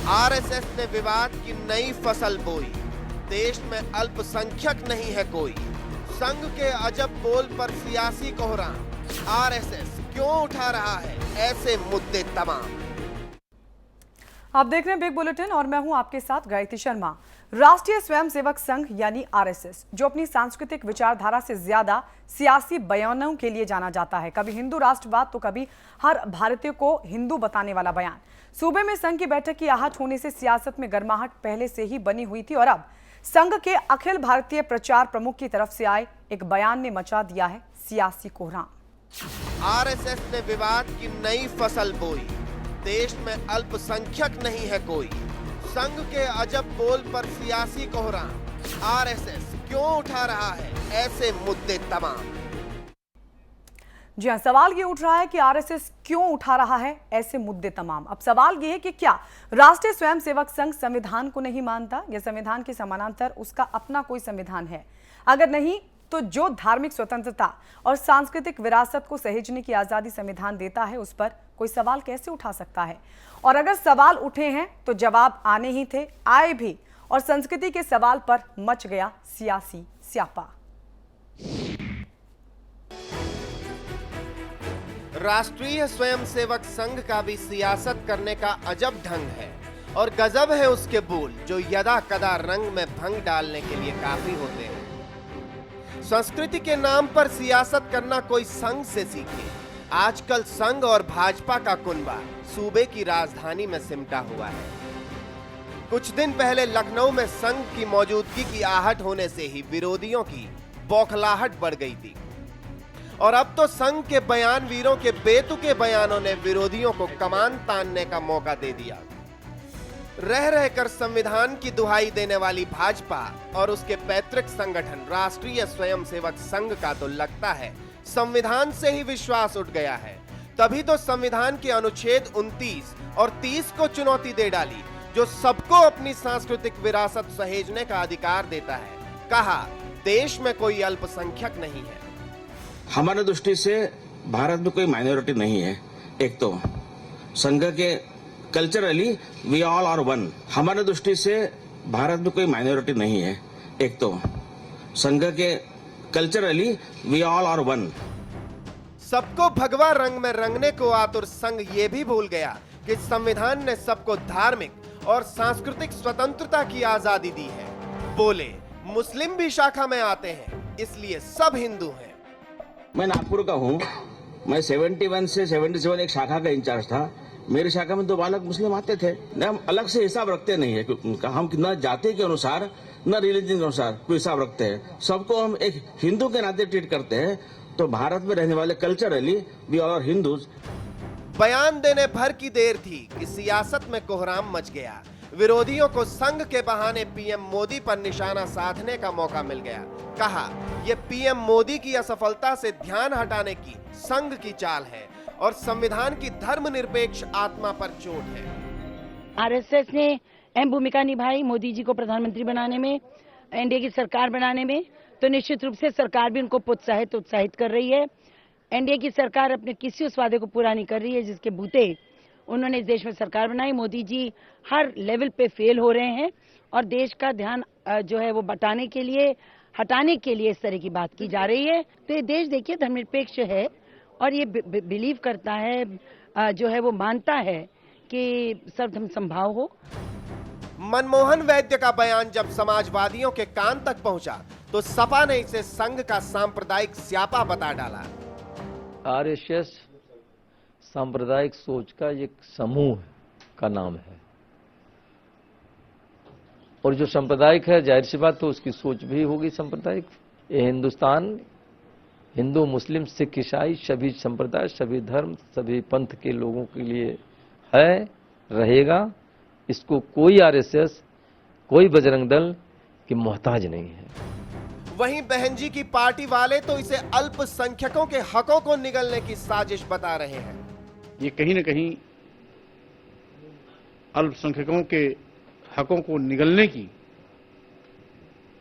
RSS ने विवाद की नई फसल बोई। देश में अल्पसंख्यक नहीं है कोई। संघ के अजब बोल पर सियासी कोहराम। आरएसएस क्यों उठा रहा है ऐसे मुद्दे तमाम। आप देख रहे हैं बिग बुलेटिन और मैं हूं आपके साथ गायत्री शर्मा। राष्ट्रीय स्वयंसेवक संघ यानी आरएसएस, जो अपनी सांस्कृतिक विचारधारा से ज्यादा सियासी बयानों के लिए जाना जाता है, कभी हिंदू राष्ट्रवाद तो कभी हर भारतीय को हिंदू बताने वाला बयान। सूबे में संघ की बैठक की आहट होने से सियासत में गर्माहट पहले से ही बनी हुई थी और अब संघ के अखिल भारतीय प्रचार प्रमुख की तरफ से आए एक बयान ने मचा दिया है सियासी कोहराम। आरएसएस ने विवाद की नई फसल बोई। देश में अल्पसंख्यक नहीं है कोई। संघ के अजब बोल पर सियासी कोहराम। आरएसएस क्यों उठा रहा है ऐसे मुद्दे तमाम। जी हां, सवाल ये उठ रहा है कि आरएसएस क्यों उठा रहा है ऐसे मुद्दे तमाम। अब सवाल ये है कि क्या राष्ट्रीय स्वयंसेवक संघ संविधान को नहीं मानता या संविधान के समानांतर उसका अपना कोई संविधान है? अगर नहीं तो जो धार्मिक स्वतंत्रता और सांस्कृतिक विरासत को सहेजने की आजादी संविधान देता है, उस पर कोई सवाल कैसे उठा सकता है? और अगर सवाल उठे हैं तो जवाब आने ही थे, आए भी, और संस्कृति के सवाल पर मच गया सियासी स्यापा। राष्ट्रीय स्वयंसेवक संघ का भी सियासत करने का अजब ढंग है और गजब है उसके बोल, जो यदा कदा रंग में भंग डालने के लिए काफी होते हैं। संस्कृति के नाम पर सियासत करना कोई संघ से सीखे। आजकल संघ और भाजपा का कुनबा सूबे की राजधानी में सिमटा हुआ है। कुछ दिन पहले लखनऊ में संघ की मौजूदगी की आहट होने से ही विरोधियों की बौखलाहट बढ़ गई थी और अब तो संघ के बयान वीरों के बेतुके बयानों ने विरोधियों को कमान तानने का मौका दे दिया। रह रहकर संविधान की दुहाई देने वाली भाजपा और उसके पैतृक संगठन राष्ट्रीय स्वयंसेवक संघ का तो लगता है संविधान से ही विश्वास उठ गया है। तभी तो संविधान के अनुच्छेद 29 और 30 को चुनौती दे डाली, जो सबको अपनी सांस्कृतिक विरासत सहेजने का अधिकार देता है। कहा, देश में कोई अल्पसंख्यक नहीं है। हमारे दृष्टि से भारत में कोई माइनॉरिटी नहीं है। एक तो संघ के culturally we all are one. हमारे दृष्टि से भारत में कोई माइनॉरिटी नहीं है। एक तो संघ के culturally we all are one. सबको भगवा रंग में रंगने को आतुर संघ ये भी भूल गया कि संविधान ने सबको धार्मिक और सांस्कृतिक स्वतंत्रता की आजादी दी है। बोले, मुस्लिम भी शाखा में आते हैं, इसलिए सब हिंदू हैं। मैं नागपुर का हूँ। मैं 71 से 77 एक शाखा का इंचार्ज था। मेरी शाखा में 2 बालक मुस्लिम आते थे। हम अलग से हिसाब रखते नहीं है उनका। हम न जाति के अनुसार न रिलीजन के अनुसार कोई हिसाब रखते हैं। सबको हम एक हिंदू के नाते ट्रीट करते हैं। तो भारत में रहने वाले culturally we all are Hindus. बयान देने भर की देर थी कि सियासत में कोहराम मच गया। विरोधियों को संघ के बहाने पीएम मोदी पर निशाना साधने का मौका मिल गया। कहा, यह पीएम मोदी की असफलता से ध्यान हटाने की संघ की चाल है और संविधान की धर्मनिरपेक्ष आत्मा पर चोट है। आरएसएस ने अहम भूमिका निभाई मोदी जी को प्रधानमंत्री बनाने में, एनडीए की सरकार बनाने में, तो निश्चित रूप से सरकार भी उनको उत्साहित कर रही है। एनडीए की सरकार अपने किसी उस वादे को पूरा नहीं कर रही है जिसके बूते उन्होंने इस देश में सरकार बनाई। मोदी जी हर लेवल पे फेल हो रहे हैं और देश का ध्यान जो है वो हटाने के लिए इस तरह की बात की जा रही है। तो ये देश देखिए धर्मनिरपेक्ष है और ये बिलीव करता है, जो है वो मानता है कि सर्वधर्म संभाव हो। मनमोहन वैद्य का बयान जब समाजवादियों के कान तक पहुंचा तो सपा ने इसे संघ का सांप्रदायिक स्यापा बता डाला। आरएसएस सांप्रदायिक सोच का एक समूह का नाम है और जो सांप्रदायिक है, जाहिर सी बात तो उसकी सोच भी होगी सांप्रदायिक। ये हिंदुस्तान हिंदू, मुस्लिम, सिख, ईसाई सभी संप्रदाय, सभी धर्म, सभी पंथ के लोगों के लिए है, रहेगा। इसको कोई आरएसएस, कोई बजरंग दल की मोहताज नहीं है। वहीं बहन जी की पार्टी वाले तो इसे अल्पसंख्यकों के हकों को निगलने की साजिश बता रहे हैं। ये कहीं न कहीं अल्पसंख्यकों के हकों को निगलने की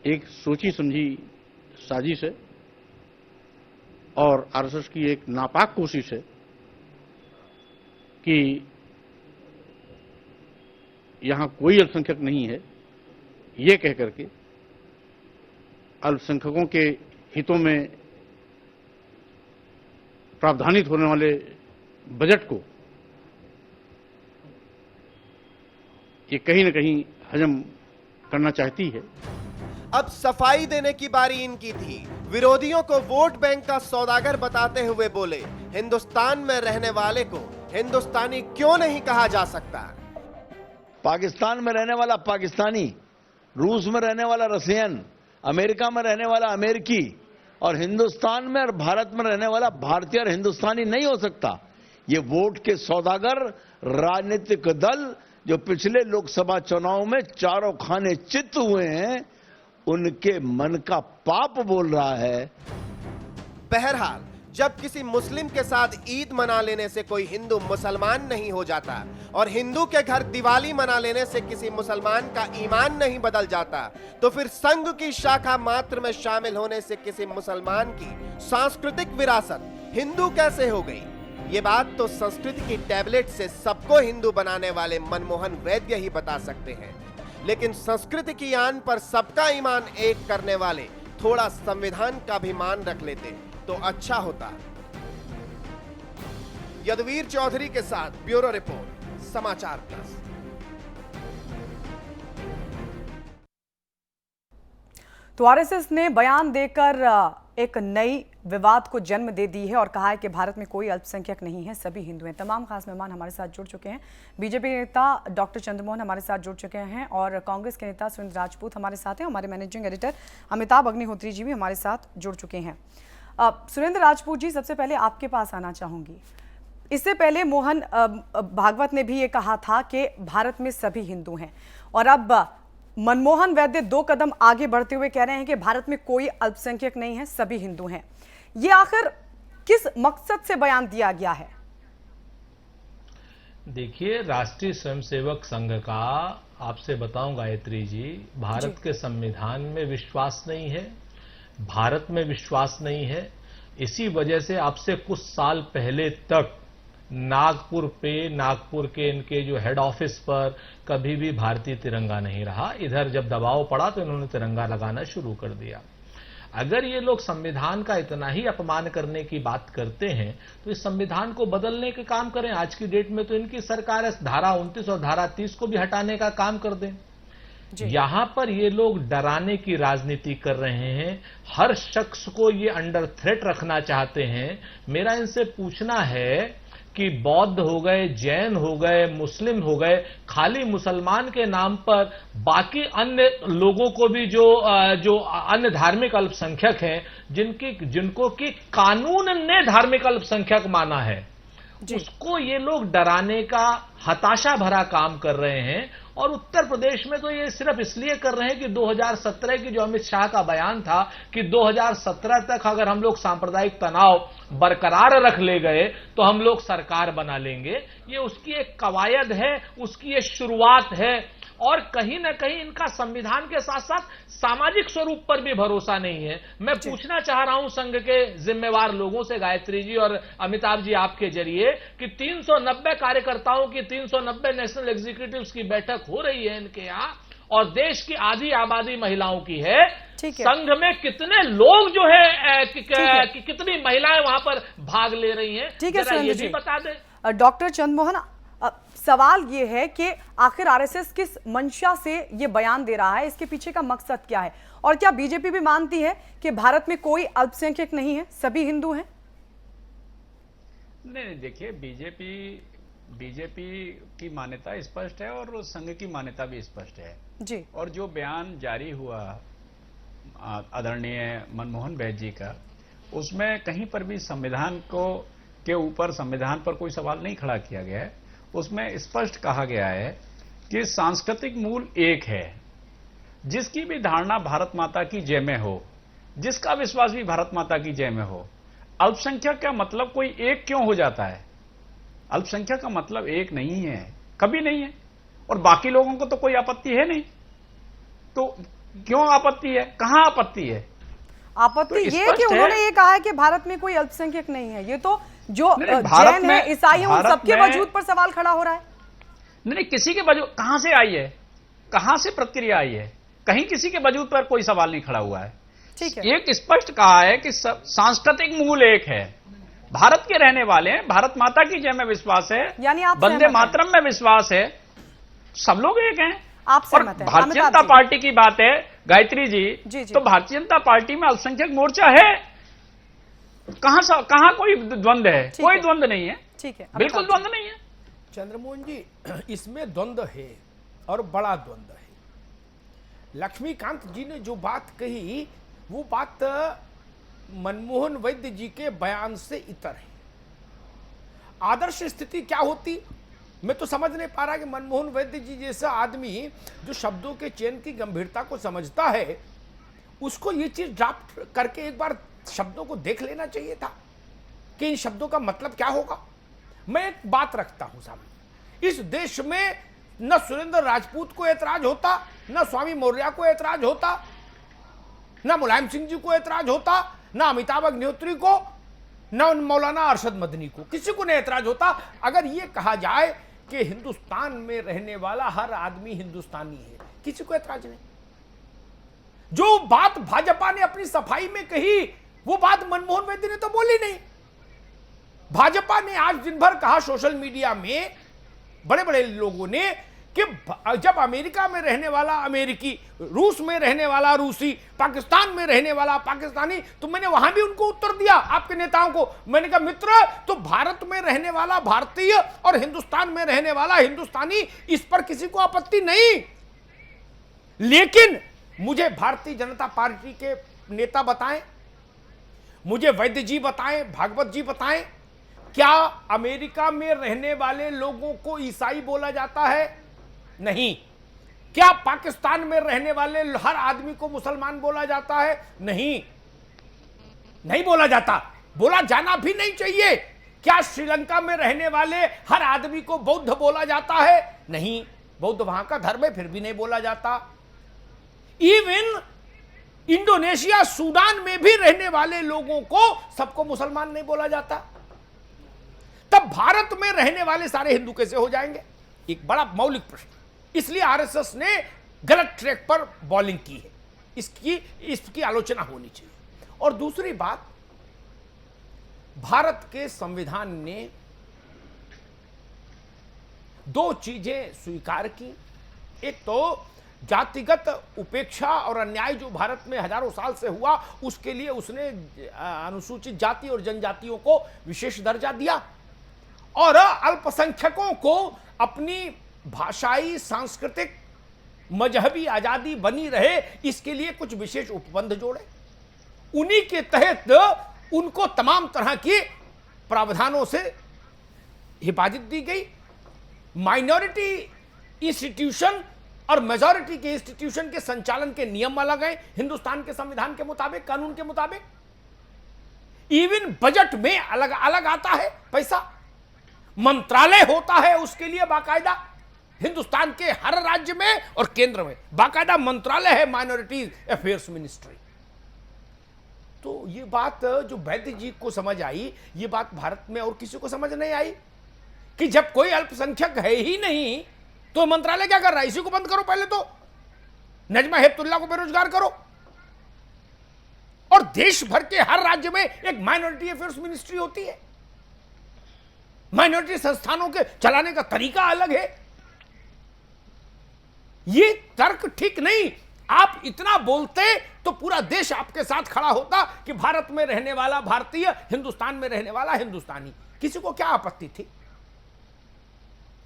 एक सोची समझी साजिश है और आरएसएस की एक नापाक कोशिश है कि यहां कोई अल्पसंख्यक नहीं है, ये कह करके अल्पसंख्यकों के हितों में प्रावधानित होने वाले बजट को ये कहीं न कहीं हजम करना चाहती है। अब सफाई देने की बारी इनकी थी। विरोधियों को वोट बैंक का सौदागर बताते हुए बोले, हिंदुस्तान में रहने वाले को हिंदुस्तानी क्यों नहीं कहा जा सकता? पाकिस्तान में रहने वाला पाकिस्तानी, रूस में रहने वाला रसियन, अमेरिका में रहने वाला अमेरिकी और हिंदुस्तान में और भारत में रहने वाला भारतीय और हिंदुस्तानी नहीं हो सकता। ये वोट के सौदागर राजनीतिक दल जो पिछले लोकसभा चुनाव में चारों खाने चित हुए हैं, उनके मन का पाप बोल रहा है। बहरहाल, जब किसी मुस्लिम के साथ ईद मना लेने से कोई हिंदू मुसलमान नहीं हो जाता और हिंदू के घर दिवाली मना लेने से किसी मुसलमान का ईमान नहीं बदल जाता, तो फिर संघ की शाखा मात्र में शामिल होने से किसी मुसलमान की सांस्कृतिक विरासत हिंदू कैसे हो गई? ये बात तो संस्कृति की टैबलेट से सबको हिंदू बनाने वाले मनमोहन वैद्य ही बता सकते हैं। लेकिन संस्कृति की आन पर सबका ईमान एक करने वाले थोड़ा संविधान का भी मान रख लेते तो अच्छा होता। यदुवीर चौधरी के साथ ब्यूरो रिपोर्ट, समाचार प्लस। तो आरएसएस ने बयान देकर एक नई विवाद को जन्म दे दी है और कहा है कि भारत में कोई अल्पसंख्यक नहीं है, सभी हिंदू हैं। तमाम खास मेहमान हमारे साथ जुड़ चुके हैं। बीजेपी नेता डॉक्टर चंद्रमोहन हमारे साथ जुड़ चुके हैं और कांग्रेस के नेता सुरेंद्र राजपूत हमारे साथ हैं। हमारे मैनेजिंग एडिटर अमिताभ अग्निहोत्री जी भी हमारे साथ जुड़ चुके हैं। सुरेंद्र राजपूत जी, सबसे पहले आपके पास आना चाहूंगी। इससे पहले मोहन भागवत ने भी ये कहा था कि भारत में सभी हिंदू हैं और अब मनमोहन वैद्य 2 कदम आगे बढ़ते हुए कह रहे हैं कि भारत में कोई अल्पसंख्यक नहीं है, सभी हिंदू हैं। ये आखिर किस मकसद से बयान दिया गया है? देखिए, राष्ट्रीय स्वयंसेवक संघ का आपसे बताऊं गायत्री जी, भारत के संविधान में विश्वास नहीं है, भारत में विश्वास नहीं है। इसी वजह से आपसे कुछ साल पहले तक नागपुर के इनके जो हेड ऑफिस पर कभी भी भारतीय तिरंगा नहीं रहा। इधर जब दबाव पड़ा तो इन्होंने तिरंगा लगाना शुरू कर दिया। अगर ये लोग संविधान का इतना ही अपमान करने की बात करते हैं तो इस संविधान को बदलने के काम करें। आज की डेट में तो इनकी सरकार है, धारा 29 और धारा 30 को भी हटाने का काम कर दें। यहां पर ये लोग डराने की राजनीति कर रहे हैं, हर शख्स को ये अंडर थ्रेट रखना चाहते हैं। मेरा इनसे पूछना है कि बौद्ध हो गए, जैन हो गए, मुस्लिम हो गए, खाली मुसलमान के नाम पर बाकी अन्य लोगों को भी जो अन्य धार्मिक अल्पसंख्यक हैं, जिनको कि कानून ने धार्मिक अल्पसंख्यक माना है, उसको ये लोग डराने का हताशा भरा काम कर रहे हैं। और उत्तर प्रदेश में तो ये सिर्फ इसलिए कर रहे हैं कि 2017 की जो अमित शाह का बयान था कि 2017 तक अगर हम लोग सांप्रदायिक तनाव बरकरार रख ले गए तो हम लोग सरकार बना लेंगे। ये उसकी एक कवायद है, उसकी ये शुरुआत है। और कहीं ना कहीं इनका संविधान के साथ साथ सामाजिक स्वरूप पर भी भरोसा नहीं है। मैं पूछना चाह रहा हूं संघ के जिम्मेवार लोगों से, गायत्री जी और अमिताभ जी आपके जरिए, कि 390 कार्यकर्ताओं की 390 नेशनल एग्जीक्यूटिव्स की बैठक हो रही है इनके यहां और देश की आधी आबादी महिलाओं की है। संघ में कितने लोग जो है कितनी महिलाएं वहां पर भाग ले रही हैं, जरा ये भी बता दें। डॉक्टर चंद्रमोहन, सवाल ये है कि आखिर आरएसएस किस मंशा से ये बयान दे रहा है, इसके पीछे का मकसद क्या है? और क्या बीजेपी भी मानती है कि भारत में कोई अल्पसंख्यक नहीं है, सभी हिंदू हैं? नहीं, देखिए, बीजेपी की मान्यता स्पष्ट है और संघ की मान्यता भी स्पष्ट है जी। और जो बयान जारी हुआ आदरणीय मनमोहन वैद्य जी का, उसमें कहीं पर भी संविधान संविधान पर कोई सवाल नहीं खड़ा किया गया है। उसमें स्पष्ट कहा गया है कि सांस्कृतिक मूल एक है, जिसकी भी धारणा भारत माता की जय में हो, जिसका विश्वास भी भारत माता की जय में हो। अल्पसंख्यक का मतलब कोई एक क्यों हो जाता है? अल्पसंख्यक का मतलब एक नहीं है, कभी नहीं है, और बाकी लोगों को तो कोई आपत्ति है नहीं। तो क्यों आपत्ति है? कहां आपत्ति है? आपत्ति तो ये कि उन्होंने ये कहा है कि भारत में कोई अल्पसंख्यक नहीं है। ये तो जो जैन है, ईसाई है, उन सबके वजूद पर सवाल खड़ा हो रहा है। नहीं, किसी के वजूद कहां से आई है, कहां से प्रतिक्रिया आई है? कहीं किसी के वजूद पर कोई सवाल नहीं खड़ा हुआ है। ठीक है, एक स्पष्ट कहा है कि सांस्कृतिक मूल एक है, भारत के रहने वाले हैं, भारत माता की जय में विश्वास है, यानी आप वंदे सहमत हैं? मातरम में विश्वास है, सब लोग एक हैं। आप और सहमत हैं? भारतीय अमिताभ जनता जी। पार्टी की बात है गायत्री जी, जी, जी। तो भारतीय जनता पार्टी में अल्पसंख्यक मोर्चा है, कहां कोई द्वंद्व है? ठीक कोई है। द्वंद्व नहीं है, ठीक है, बिल्कुल अमिताभ जी। द्वंद्व नहीं है। चंद्रमोहन जी, इसमें द्वंद्व है और बड़ा द्वंद्व है। लक्ष्मीकांत जी ने जो बात कही वो बात मनमोहन वैद्य जी के बयान से इतर है। आदर्श स्थिति क्या होती, मैं तो समझ नहीं पा रहा कि मनमोहन वैद्य जी जैसा आदमी जो शब्दों के चयन की गंभीरता को समझता है, उसको ये चीज ड्राफ्ट करके एक बार शब्दों को देख लेना चाहिए था कि इन शब्दों का मतलब क्या होगा। मैं एक बात रखता हूं सामने, इस देश में न सुरेंद्र राजपूत को ऐतराज होता, न स्वामी मौर्य को ऐतराज होता, न मुलायम सिंह जी को ऐतराज होता, न अमिताभ अग्निहोत्री को, न मौलाना अरशद मदनी को, किसी को नहीं ऐतराज होता अगर यह कहा जाए कि हिंदुस्तान में रहने वाला हर आदमी हिंदुस्तानी है। किसी को ऐतराज नहीं। जो बात भाजपा ने अपनी सफाई में कही वो बात मनमोहन वैद्य ने तो बोली नहीं। भाजपा ने आज दिन भर कहा सोशल मीडिया में, बड़े बड़े लोगों ने, कि जब अमेरिका में रहने वाला अमेरिकी, रूस में रहने वाला रूसी, पाकिस्तान में रहने वाला पाकिस्तानी, तो मैंने वहां भी उनको उत्तर दिया आपके नेताओं को। मैंने कहा मित्र, तो भारत में रहने वाला भारतीय और हिंदुस्तान में रहने वाला हिंदुस्तानी, इस पर किसी को आपत्ति नहीं। लेकिन मुझे भारतीय जनता पार्टी के नेता बताएं, मुझे वैद्य जी बताएं, भागवत जी बताएं, क्या अमेरिका में रहने वाले लोगों को ईसाई बोला जाता है? नहीं। क्या पाकिस्तान में रहने वाले हर आदमी को मुसलमान बोला जाता है? नहीं, नहीं बोला जाता, बोला जाना भी नहीं चाहिए। क्या श्रीलंका में रहने वाले हर आदमी को बौद्ध बोला जाता है? नहीं, बौद्ध वहां का धर्म है, फिर भी नहीं बोला जाता। इवन इंडोनेशिया, सूडान में भी रहने वाले लोगों को सबको मुसलमान नहीं बोला जाता। तब भारत में रहने वाले सारे हिंदू कैसे हो जाएंगे? एक बड़ा मौलिक प्रश्न। इसलिए आरएसएस ने गलत ट्रैक पर बॉलिंग की है, इसकी आलोचना होनी चाहिए। और दूसरी बात, भारत के संविधान ने दो चीजें स्वीकार की। एक तो जातिगत उपेक्षा और अन्याय जो भारत में हजारों साल से हुआ, उसके लिए उसने अनुसूचित जाति और जनजातियों को विशेष दर्जा दिया, और अल्पसंख्यकों को अपनी भाषाई, सांस्कृतिक, मजहबी आजादी बनी रहे, इसके लिए कुछ विशेष उपबंध जोड़े। उन्हीं के तहत उनको तमाम तरह के प्रावधानों से हिफाजत दी गई। माइनॉरिटी इंस्टीट्यूशन और मेजॉरिटी के इंस्टीट्यूशन के संचालन के नियम अलग हैं हिंदुस्तान के संविधान के मुताबिक, कानून के मुताबिक। इवन बजट में अलग अलग आता है पैसा, मंत्रालय होता है उसके लिए बाकायदा। हिंदुस्तान के हर राज्य में और केंद्र में बाकायदा मंत्रालय है, माइनॉरिटी अफेयर्स मिनिस्ट्री। तो ये बात जो वैद्य जी को समझ आई, ये बात भारत में और किसी को समझ नहीं आई कि जब कोई अल्पसंख्यक है ही नहीं तो मंत्रालय क्या कर रहा है? इसी को बंद करो पहले तो, नजमा हेपतुल्ला को बेरोजगार करो, और देश भर के हर राज्य में एक माइनॉरिटी अफेयर्स मिनिस्ट्री होती है। माइनॉरिटी संस्थानों के चलाने का तरीका अलग है। ये तर्क ठीक नहीं। आप इतना बोलते तो पूरा देश आपके साथ खड़ा होता कि भारत में रहने वाला भारतीय, हिंदुस्तान में रहने वाला हिंदुस्तानी। किसी को क्या आपत्ति थी?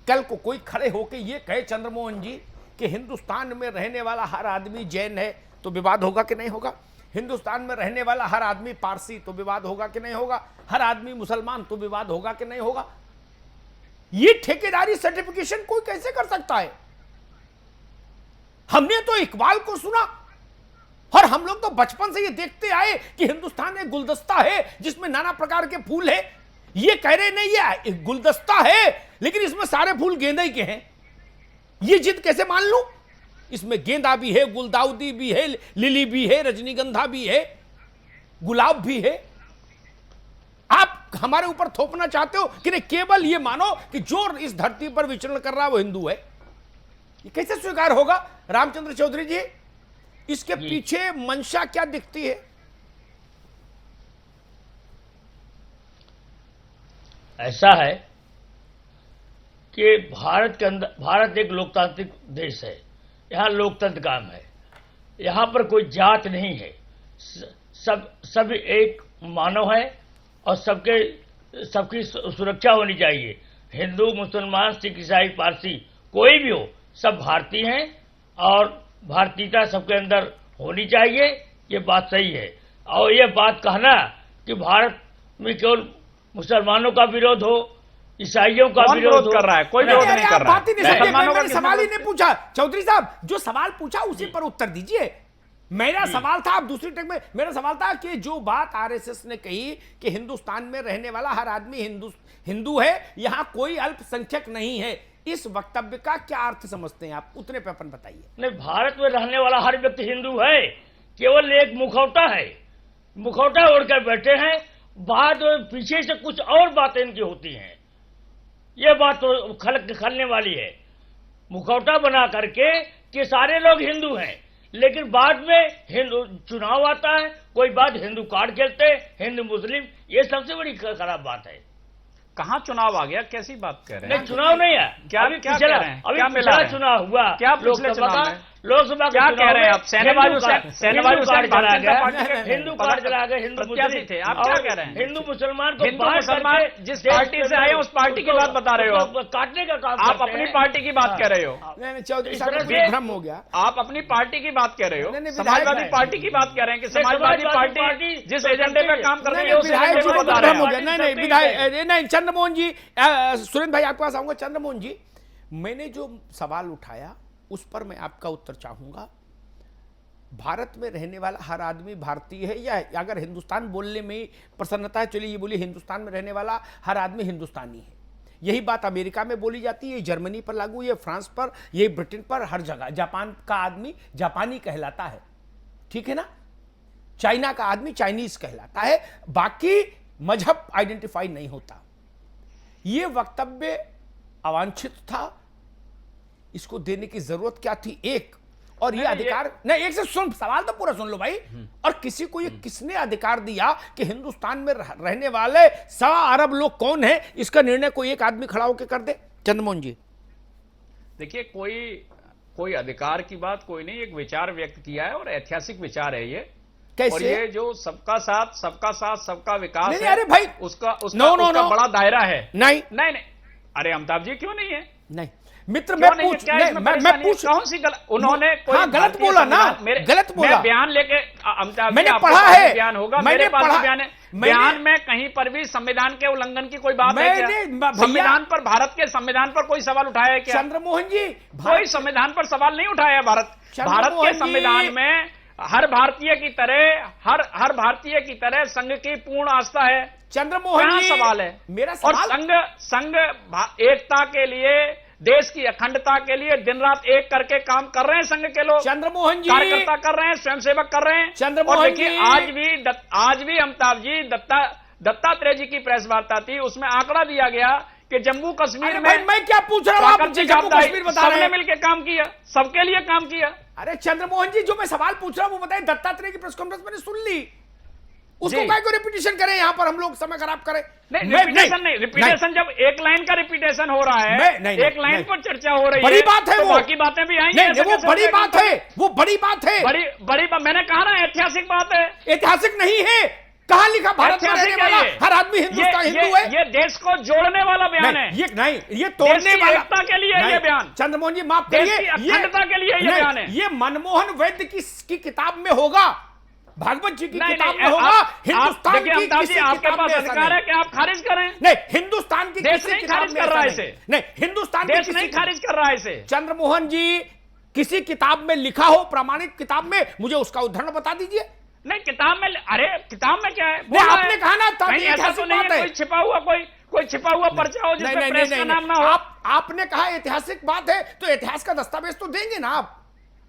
कल को कोई खड़े होकर ये कहे चंद्रमोहन जी कि हिंदुस्तान में रहने वाला हर आदमी जैन है, तो विवाद होगा कि नहीं होगा? हिंदुस्तान में रहने वाला हर आदमी पारसी, तो विवाद होगा कि नहीं होगा? हर आदमी मुसलमान, तो विवाद होगा कि नहीं होगा? ये ठेकेदारी सर्टिफिकेशन कोई कैसे कर सकता है? हमने तो इकबाल को सुना, और हम लोग तो बचपन से ये देखते आए कि हिंदुस्तान एक गुलदस्ता है जिसमें नाना प्रकार के फूल है। ये कह रहे नहीं, ये गुलदस्ता है लेकिन इसमें सारे फूल गेंदा ही के हैं। ये जिद कैसे मान लूं? इसमें गेंदा भी है, गुलदाउदी भी है, लिली भी है, रजनीगंधा भी है, गुलाब भी है। आप हमारे ऊपर थोपना चाहते हो कि नहीं केवल ये मानो कि जो इस धरती पर विचरण कर रहा है वो हिंदू है? ये कैसे स्वीकार होगा रामचंद्र चौधरी जी? इसके पीछे मंशा क्या दिखती है? ऐसा है कि भारत के अंदर, भारत एक लोकतांत्रिक देश है, यहां लोकतंत्र काम है, यहां पर कोई जात नहीं है, सब एक मानव है और सबकी सुरक्षा होनी चाहिए। हिंदू, मुसलमान, सिख, ईसाई, पारसी कोई भी हो, सब भारतीय हैं और भारतीयता सबके अंदर होनी चाहिए। ये बात सही है। और ये बात कहना कि भारत में केवल मुसलमानों का विरोध हो, ईसाइयों का विरोध कर रहा है, कोई विरोध नहीं कर रहा है। मैंने सवाल ही नहीं पूछा। चौधरी साहब जो सवाल पूछा उसी पर उत्तर दीजिए। मेरा सवाल था, आप दूसरी टक में, मेरा सवाल था कि जो बात आरएसएस ने कही कि हिंदुस्तान में रहने वाला हर आदमी हिंदू है, यहां कोई अल्पसंख्यक नहीं है, इस वक्तव्य का क्या अर्थ समझते हैं आप? उतने पे अपन बताइए। नहीं, भारत में रहने वाला हर व्यक्ति हिंदू है, केवल एक मुखौटा है, मुखौटा ओढ़कर बैठे हैं, बाद पीछे से कुछ और बातें इनकी होती हैं। ये बात तो खलने वाली है, मुखौटा बना करके कि सारे लोग हिंदू हैं, लेकिन बाद में हिंदू चुनाव आता है, कोई बात हिंदू कार्ड खेलते हैं, हिंदू मुस्लिम, ये सबसे बड़ी खराब बात है। कहाँ चुनाव आ गया? कैसी बात कह रहे हैं? नहीं, चुनाव नहीं है। क्या अभी क्या कह रहे हैं? अभी पिछला चुनाव हुआ, क्या पिछले चुनाव में? लोकसभा क्या कह रहे हैं आप? हिंदू कार्ड चला गया, हिंदू प्रत्याशी थे, आप क्या कह रहे हैं? हिंदू मुसलमान को हिंदू मुसलमान जिस पार्टी से आए उस पार्टी की बात बता रहे हो, काटने का काम आप अपनी पार्टी की बात कह रहे हो। चौधरी साहब भ्रम हो गया। आप अपनी पार्टी की बात कह रहे हो, समाजवादी पार्टी की बात कह रहे हैं कि समाजवादी पार्टी जिस एजेंडे पे काम कर रही है उस एजेंडे को बता रहे हैं। नहीं विधायक, नहीं चंद्रमोहन जी, सुरेंद्र भाई आपके पास आऊंगा। चंद्रमोहन जी, मैंने जो सवाल उठाया उस पर मैं आपका उत्तर चाहूंगा। भारत में रहने वाला हर आदमी भारतीय है, या अगर हिंदुस्तान बोलने में प्रसन्नता है, चलिए ये बोलिए हिंदुस्तान में रहने वाला हर आदमी हिंदुस्तानी है। यही बात अमेरिका में बोली जाती है, जर्मनी पर लागू, ये फ्रांस पर, ये ब्रिटेन पर, हर जगह। जापान का आदमी जापानी कहलाता है, ठीक है ना? चाइना का आदमी चाइनीज कहलाता है, बाकी मजहब आइडेंटिफाई नहीं होता। ये वक्तव्य अवांछित था, इसको देने की जरूरत क्या थी? एक, और ये अधिकार नहीं, एक से सुन, सवाल तो पूरा सुन लो भाई। और किसी को ये किसने अधिकार दिया कि हिंदुस्तान में रहने वाले 1.25 अरब लोग कौन है, इसका निर्णय कोई एक आदमी खड़ा होकर कर दे? चंद्रमोहन जी देखिए, कोई अधिकार की बात कोई नहीं, एक विचार व्यक्त किया है और ऐतिहासिक विचार है ये। कैसे? और ये जो सबका साथ सबका विकास नहीं, है, अरे भाई उसका नो, बड़ा दायरा है। नहीं, अरे अमिताभ जी क्यों नहीं है? नहीं मित्र, मैं पूछ कौन सी गलत उन्होंने कोई गलत बोला ना, गलत बोला। मैं बयान लेके अमिताभ मैंने पढ़ा है, बयान होगा, मेरे पास भी बयान है। बयान में कहीं पर भी संविधान के उल्लंघन की कोई बात है क्या? संविधान पर, भारत के संविधान पर कोई सवाल उठाया है क्या? चंद्रमोहन जी, कोई संविधान पर सवाल नहीं उठाया। भारत के संविधान में हर भारतीय की तरह संघ की पूर्ण आस्था है। चंद्रमोहन जी, सवाल है मेरा और सवाल, संघ एकता के लिए, देश की अखंडता के लिए दिन रात एक करके काम कर रहे हैं संघ के लोग। चंद्रमोहन जी, कार्यकर्ता कर रहे हैं, स्वयंसेवक कर रहे हैं। चंद्रमोहन जी, आज भी अमिताभ जी, दत्तात्रेय जी की प्रेस वार्ता थी, उसमें आंकड़ा दिया गया कि जम्मू कश्मीर में, मैं क्या पूछ रहा हूं, आप जम्मू कश्मीर बता रहे हैं। सबने मिलकर काम किया, सबके लिए काम किया। अरे चंद्रमोहन जी, जो मैं सवाल पूछ रहा हूं वो बताइए। दत्तात्रेय की प्रेस कॉन्फ्रेंस मैंने सुन ली, उसको काय को रिपीटेशन करें यहां पर, हम लोग समय खराब करें? रिपीटेशन जब एक लाइन का रिपीटेशन हो रहा है, एक लाइन पर चर्चा हो रही है, बड़ी बात है, तो बाकी बातें भी आएंगी। वो बड़ी बात है, वो बड़ी बात है, बड़ी बात। मैंने कहा ना ऐतिहासिक बात है। ऐतिहासिक नहीं है, कहां लिखा भारत में रहने वाला हर आदमी हिंदू है? ये देश को जोड़ने वाला बयान है, ये तोड़ने वाला के लिए ये बयान। चंद्रमोहन जी माफ करिए, अखंडता के लिए ये बयान है। ये मनमोहन वैद्य की किताब में होगा, भागवत जी की किताब में होगा। हिंदुस्तान की किसी आपके पास अधिकार है कि आप खारिज करें? नहीं, हिंदुस्तान की देश नहीं खारिज कर रहा है इसे। नहीं, हिंदुस्तान देश नहीं खारिज कर रहा है इसे। चंद्रमोहन जी, किसी किताब में लिखा हो, प्रामाणिक किताब में, मुझे उसका उदाहरण बता दीजिए। नहीं, किताब में, अरे किताब में क्या है? आपने कहा ना, ऐसा तो नहीं है कोई छिपा हुआ पर्चा हो जिसमें प्रेस का नाम ना हो। आपने कहा ऐतिहासिक बात है, तो इतिहास का दस्तावेज तो देंगे ना आप?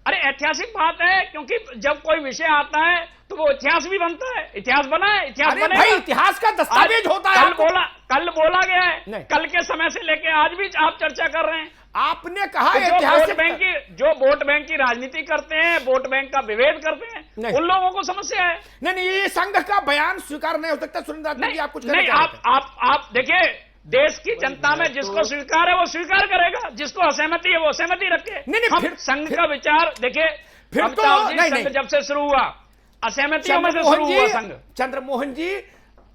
अरे ऐतिहासिक बात है, क्योंकि जब कोई विषय आता है तो वो इतिहास भी बनता है। इतिहास बना है, इतिहास अरे बनेगा। भाई इतिहास का दस्तावेज होता है। कल बोला गया है, नहीं। कल के समय से लेके आज भी आप चर्चा कर रहे हैं। आपने कहा जो ऐतिहासिक वोट बैंक की राजनीति करते हैं, वोट बैंक का विभेद करते हैं, उन लोगों को समस्या है। नहीं, ये संघ का बयान स्वीकार नहीं हो सकता। सुरेंद्र जी, आप कुछ नहीं, आप देखिए, देश की जनता में जिसको स्वीकार है वो स्वीकार करेगा, जिसको असहमति है वो असहमति रखे। नहीं, फिर संघ का विचार देखिए, फिर तो संघ जब से शुरू हुआ, असहमतियों में से शुरू हुआ संघ। चंद्रमोहन जी,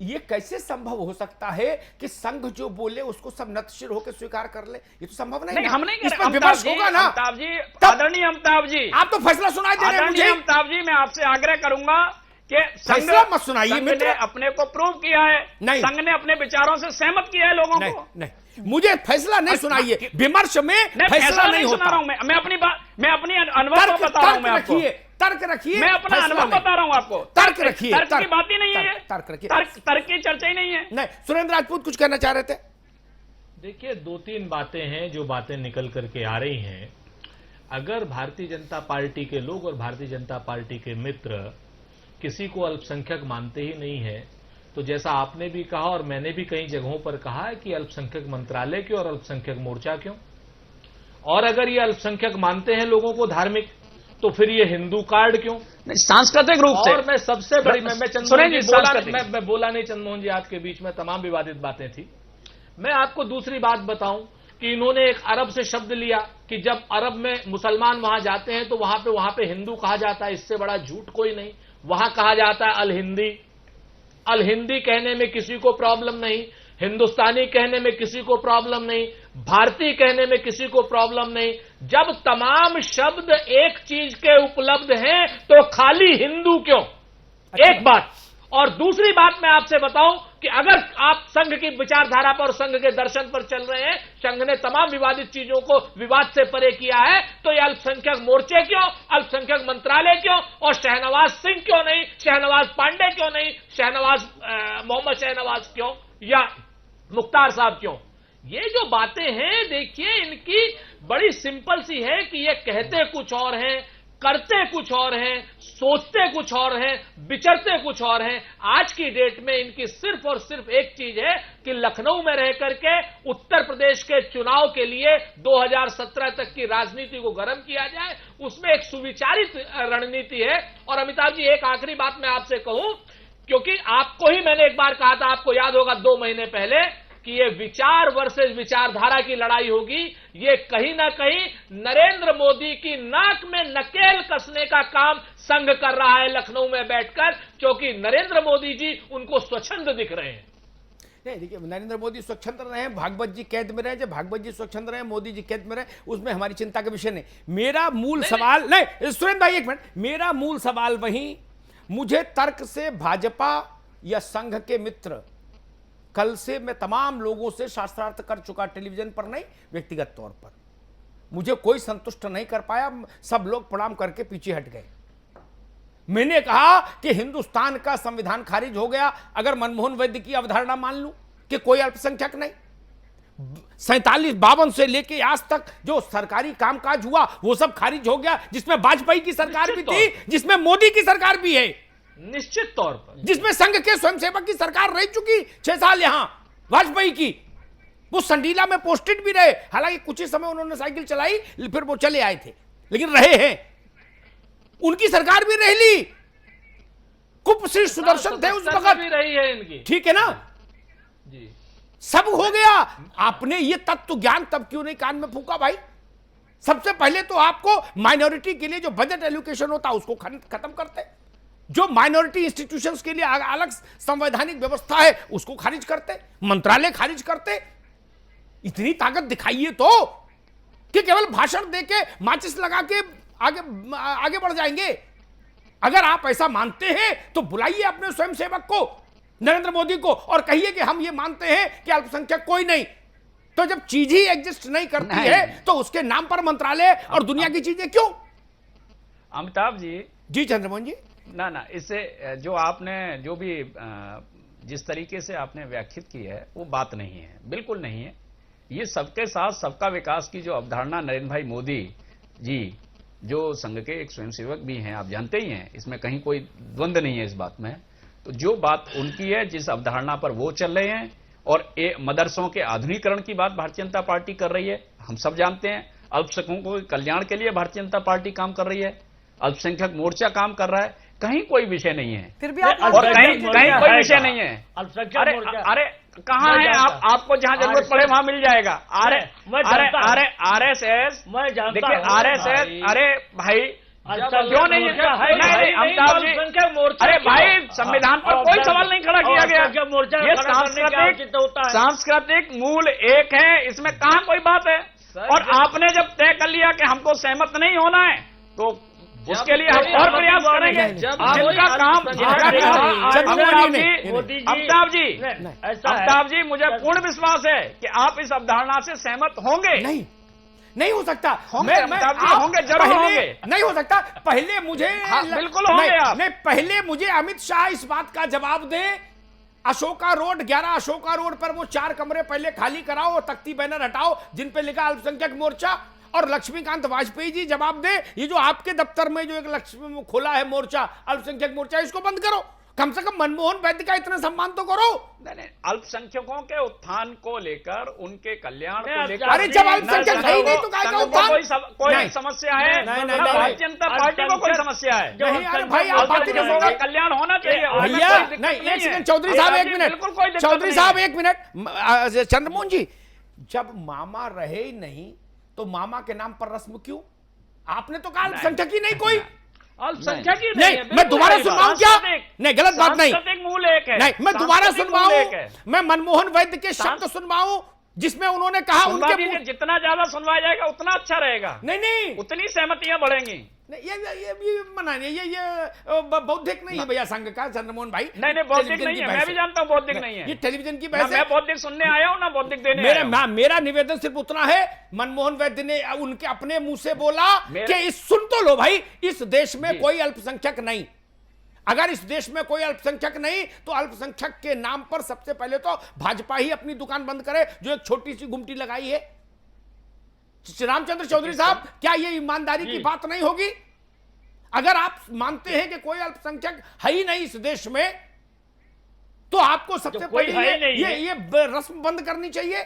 ये कैसे संभव हो सकता है कि संघ जो बोले उसको सब नतशिर होकर स्वीकार कर ले? ये तो संभव नहीं। हम नहीं इस पर विमर्श होगा ना। अमिताभ जी, आदरणीय अमिताभ जी, आप तो फैसला सुनाई दे रहे हैं मुझे। अमिताभ जी, मैं आपसे आग्रह करूंगा कि फैसला मत सुनाइए संघ ने अपने को प्रूव किया है, नहीं, संघ ने अपने विचारों से सहमत किया है लोगों को। नहीं, मुझे फैसला नहीं सुनाइए। विमर्श में फैसला नहीं होता। मैं अपनी बात, मैं अपनी अनुभव को बता रहा हूं। मैं आपको तर्क रखिए, मैं अपना अनुभव बता रहा हूं आपको। तर्क रखिए, तर्क की बात ही नहीं है, तर्क रखिए, तर्क की चर्चा ही नहीं है। नहीं, सुरेंद्र राजपूत कुछ कहना चाह रहे थे। देखिए, 2-3 बातें हैं जो बातें निकल करके आ रही हैं। अगर भारतीय जनता पार्टी के लोग और भारतीय जनता पार्टी के मित्र किसी को अल्पसंख्यक मानते ही नहीं है, तो जैसा आपने भी कहा और मैंने भी कई जगहों पर कहा है कि अल्पसंख्यक मंत्रालय क्यों और अल्पसंख्यक मोर्चा क्यों? और अगर ये अल्पसंख्यक मानते हैं लोगों को धार्मिक, तो फिर ये हिंदू कार्ड क्यों? सांस्कृतिक रूप से। और मैं सबसे बड़ी मैं बोला नहीं चंद्रमोहन जी, आपके बीच में तमाम विवादित बातें थी। मैं आपको दूसरी बात बताऊं कि इन्होंने एक अरब से शब्द लिया कि जब अरब में मुसलमान वहां जाते हैं तो वहां पे हिंदू कहा जाता है। इससे बड़ा झूठ कोई नहीं। वहां कहा जाता है अल हिंदी। अल हिंदी कहने में किसी को प्रॉब्लम नहीं, हिंदुस्तानी कहने में किसी को प्रॉब्लम नहीं, भारतीय कहने में किसी को प्रॉब्लम नहीं। जब तमाम शब्द एक चीज के उपलब्ध हैं तो खाली हिंदू क्यों? एक बात। और दूसरी बात मैं आपसे बताऊं कि अगर आप संघ की विचारधारा पर, संघ के दर्शन पर चल रहे हैं, संघ ने तमाम विवादित चीजों को विवाद से परे किया है, तो ये अल्पसंख्यक मोर्चे क्यों, अल्पसंख्यक मंत्रालय क्यों, और शहनवाज सिंह क्यों नहीं, शहनवाज पांडे क्यों नहीं, मोहम्मद शहनवाज क्यों, या मुख्तार साहब क्यों? ये जो बातें हैं, देखिए, इनकी बड़ी सिंपल सी है कि ये कहते कुछ और हैं, करते कुछ और हैं, सोचते कुछ और हैं, विचरते कुछ और हैं। आज की डेट में इनकी सिर्फ और सिर्फ एक चीज है कि लखनऊ में रह करके उत्तर प्रदेश के चुनाव के लिए 2017 तक की राजनीति को गर्म किया जाए, उसमें एक सुविचारित रणनीति है। और अमिताभ जी, एक आखिरी बात मैं आपसे कहूं, क्योंकि आपको ही मैंने एक बार कहा था, आपको याद होगा 2 महीने पहले, कि ये विचार वर्सेस विचारधारा की लड़ाई होगी। ये कहीं ना कहीं नरेंद्र मोदी की नाक में नकेल कसने का काम संघ कर रहा है लखनऊ में बैठकर, क्योंकि नरेंद्र मोदी जी उनको स्वच्छंद दिख रहे हैं। नहीं, देखिए, नरेंद्र मोदी स्वच्छंद रहे, भागवत जी कैद में रहे, जब भागवत जी स्वच्छंद रहे, मोदी जी कैद में रहे, उसमें हमारी चिंता का विषय नहीं। मेरा मूल सवाल नहीं, सुरेंद्र भाई एक मिनट, मेरा मूल सवाल वही, मुझे तर्क से भाजपा या संघ के मित्र, कल से मैं तमाम लोगों से शास्त्रार्थ कर चुका, टेलीविजन पर नहीं, व्यक्तिगत तौर पर, मुझे कोई संतुष्ट नहीं कर पाया। सब लोग प्रणाम करके पीछे हट गए। मैंने कहा कि हिंदुस्तान का संविधान खारिज हो गया अगर मनमोहन वैद्य की अवधारणा मान लूं कि कोई अल्पसंख्यक नहीं। 47-52 से लेके आज तक जो सरकारी कामकाज हुआ वो सब खारिज हो गया, जिसमें वाजपेयी की सरकार भी थी, जिसमें मोदी की सरकार भी है, निश्चित तौर पर, जिसमें संघ के स्वयंसेवक की सरकार रह चुकी 6 साल यहां वाजपेयी की। वो संडीला में पोस्टेड भी रहे, हालांकि कुछ ही समय उन्होंने साइकिल चलाई, फिर वो चले आए थे, लेकिन रहे हैं। उनकी सरकार भी रह ली, कुप श्री सुदर्शन थे उस वक्त भी रही है इनकी, ठीक है ना जी, सब हो गया। आपने ये तत्व ज्ञान तब क्यों नहीं कान में फूका भाई? सबसे पहले तो आपको माइनॉरिटी के लिए जो बजट एलोकेशन होता है उसको खत्म करते, जो माइनॉरिटी इंस्टीट्यूशंस के लिए अलग संवैधानिक व्यवस्था है उसको खारिज करते, मंत्रालय खारिज करते। इतनी ताकत दिखाइए तो, कि केवल भाषण देके माचिस लगा के आगे बढ़ जाएंगे। अगर आप ऐसा मानते हैं तो बुलाइए अपने स्वयंसेवक को, नरेंद्र मोदी को, और कहिए कि हम ये मानते हैं कि अल्पसंख्यक कोई नहीं। तो जब चीज ही एग्जिस्ट नहीं करती है तो उसके नाम पर मंत्रालय और दुनिया की चीजें क्यों? अमिताभ जी चंद्रमोहन जी, ना इससे जो आपने जो भी जिस तरीके से आपने व्याख्यात की है वो बात नहीं है, बिल्कुल नहीं है। ये सबके साथ सबका विकास की जो अवधारणा नरेंद्र भाई मोदी जी जो संघ के एक स्वयंसेवक भी हैं, आप जानते ही हैं, इसमें कहीं कोई द्वंद्व नहीं है इस बात में। तो जो बात उनकी है, जिस अवधारणा पर वो चल रहे हैं, और मदरसों के आधुनिकीकरण की बात भारतीय जनता पार्टी कर रही है, हम सब जानते हैं। अल्पसंख्यकों के कल्याण के लिए भारतीय जनता पार्टी काम कर रही है, अल्पसंख्यक मोर्चा काम कर रहा है, कहीं कोई विषय नहीं है, फिर भी आप और कहीं कोई विषय नहीं है। अरे कहाँ है आप? आपको जहाँ जरूरत पड़े वहाँ मिल जाएगा। आरएसएस, देखिए आरएसएस, अरे भाई क्यों नहीं है? अमिताभ जी, अरे भाई संविधान पर कोई सवाल नहीं खड़ा किया गया। ये सांस्कृतिक मूल एक है, इसमें कहाँ कोई बात है? और आपने जब तय कर लिया कि हमको सहमत नहीं होना है, तो उसके लिए हम और प्रयास करेंगे। अमिताभ जी, मुझे पूर्ण विश्वास है कि आप इस अवधारणा से सहमत होंगे। नहीं हो सकता। होंगे, जरूर होंगे। नहीं हो सकता। पहले मुझे बिल्कुल होंगे आप। नहीं, पहले मुझे अमित शाह इस बात का जवाब दे, अशोका रोड 11 अशोका रोड पर वो 4 कमरे पहले खाली कराओ और तख्ती बैनर हटाओ जिन पे लिखा अल्पसंख्यक मोर्चा, और लक्ष्मीकांत वाजपेयी जी जवाब दे, ये जो आपके दफ्तर में जो एक खोला है मोर्चा, अल्पसंख्यक मोर्चा, इसको बंद करो। कम से कम मनमोहन वैद्य का इतना सम्मान तो करो। नहीं, अल्पसंख्यकों के उत्थान को लेकर, उनके कल्याण को लेकर, अरे जब अल्पसंख्यक है ही नहीं तो काय का उत्थान? कोई समस्या है? भारतीय जनता पार्टी को कोई समस्या है? नहीं, अरे भाई आप बात नहीं सुनो। कल्याण होना चाहिए भैया। नहीं, एक सेकंड चौधरी साहब, एक मिनट। चौधरी साहब एक मिनट। चंद्रमोहन जी, जब मामा रहे ही नहीं तो मामा के नाम पर रस्म क्यों? आपने तो कहा अल्पसंख्यक ही नहीं कोई। अल्पसंख्यक ही नहीं, मैं दोबारा सुनवाऊं क्या? नहीं, गलत बात नहीं। मूल एक है। नहीं, मैं दोबारा सुनवाऊं, मैं मनमोहन वैद्य के शब्द सुनवाऊं जिसमें उन्होंने कहा उनके जितना ज्यादा सुनवाया जाएगा उतना अच्छा रहेगा। नहीं, उतनी सहमतियां बढ़ेंगी। ये मना नहीं, ये बौद्धिक नहीं है भैया संघ का, चंद्रमोहन भाई। नहीं, बौद्धिक नहीं है, मैं भी जानता हूं बौद्धिक नहीं है। ये टेलीविजन की बहस है। मैं बौद्धिक सुनने आया हूं ना बौद्धिक देने। मेरा निवेदन सिर्फ उतना है, मनमोहन वैद्य ने उनके अपने मुंह से बोला कि सुन तो लो भाई, इस देश में कोई अल्पसंख्यक नहीं। अगर इस देश में कोई अल्पसंख्यक नहीं तो अल्पसंख्यक के नाम पर सबसे पहले तो भाजपा ही अपनी दुकान बंद करे, जो एक छोटी सी गुमटी लगाई है। रामचंद्र चौधरी साहब, क्या ये ईमानदारी की बात नहीं होगी? अगर आप मानते हैं कि कोई अल्पसंख्यक है ही नहीं इस देश में, तो आपको सबसे पहले ये रस्म बंद करनी चाहिए।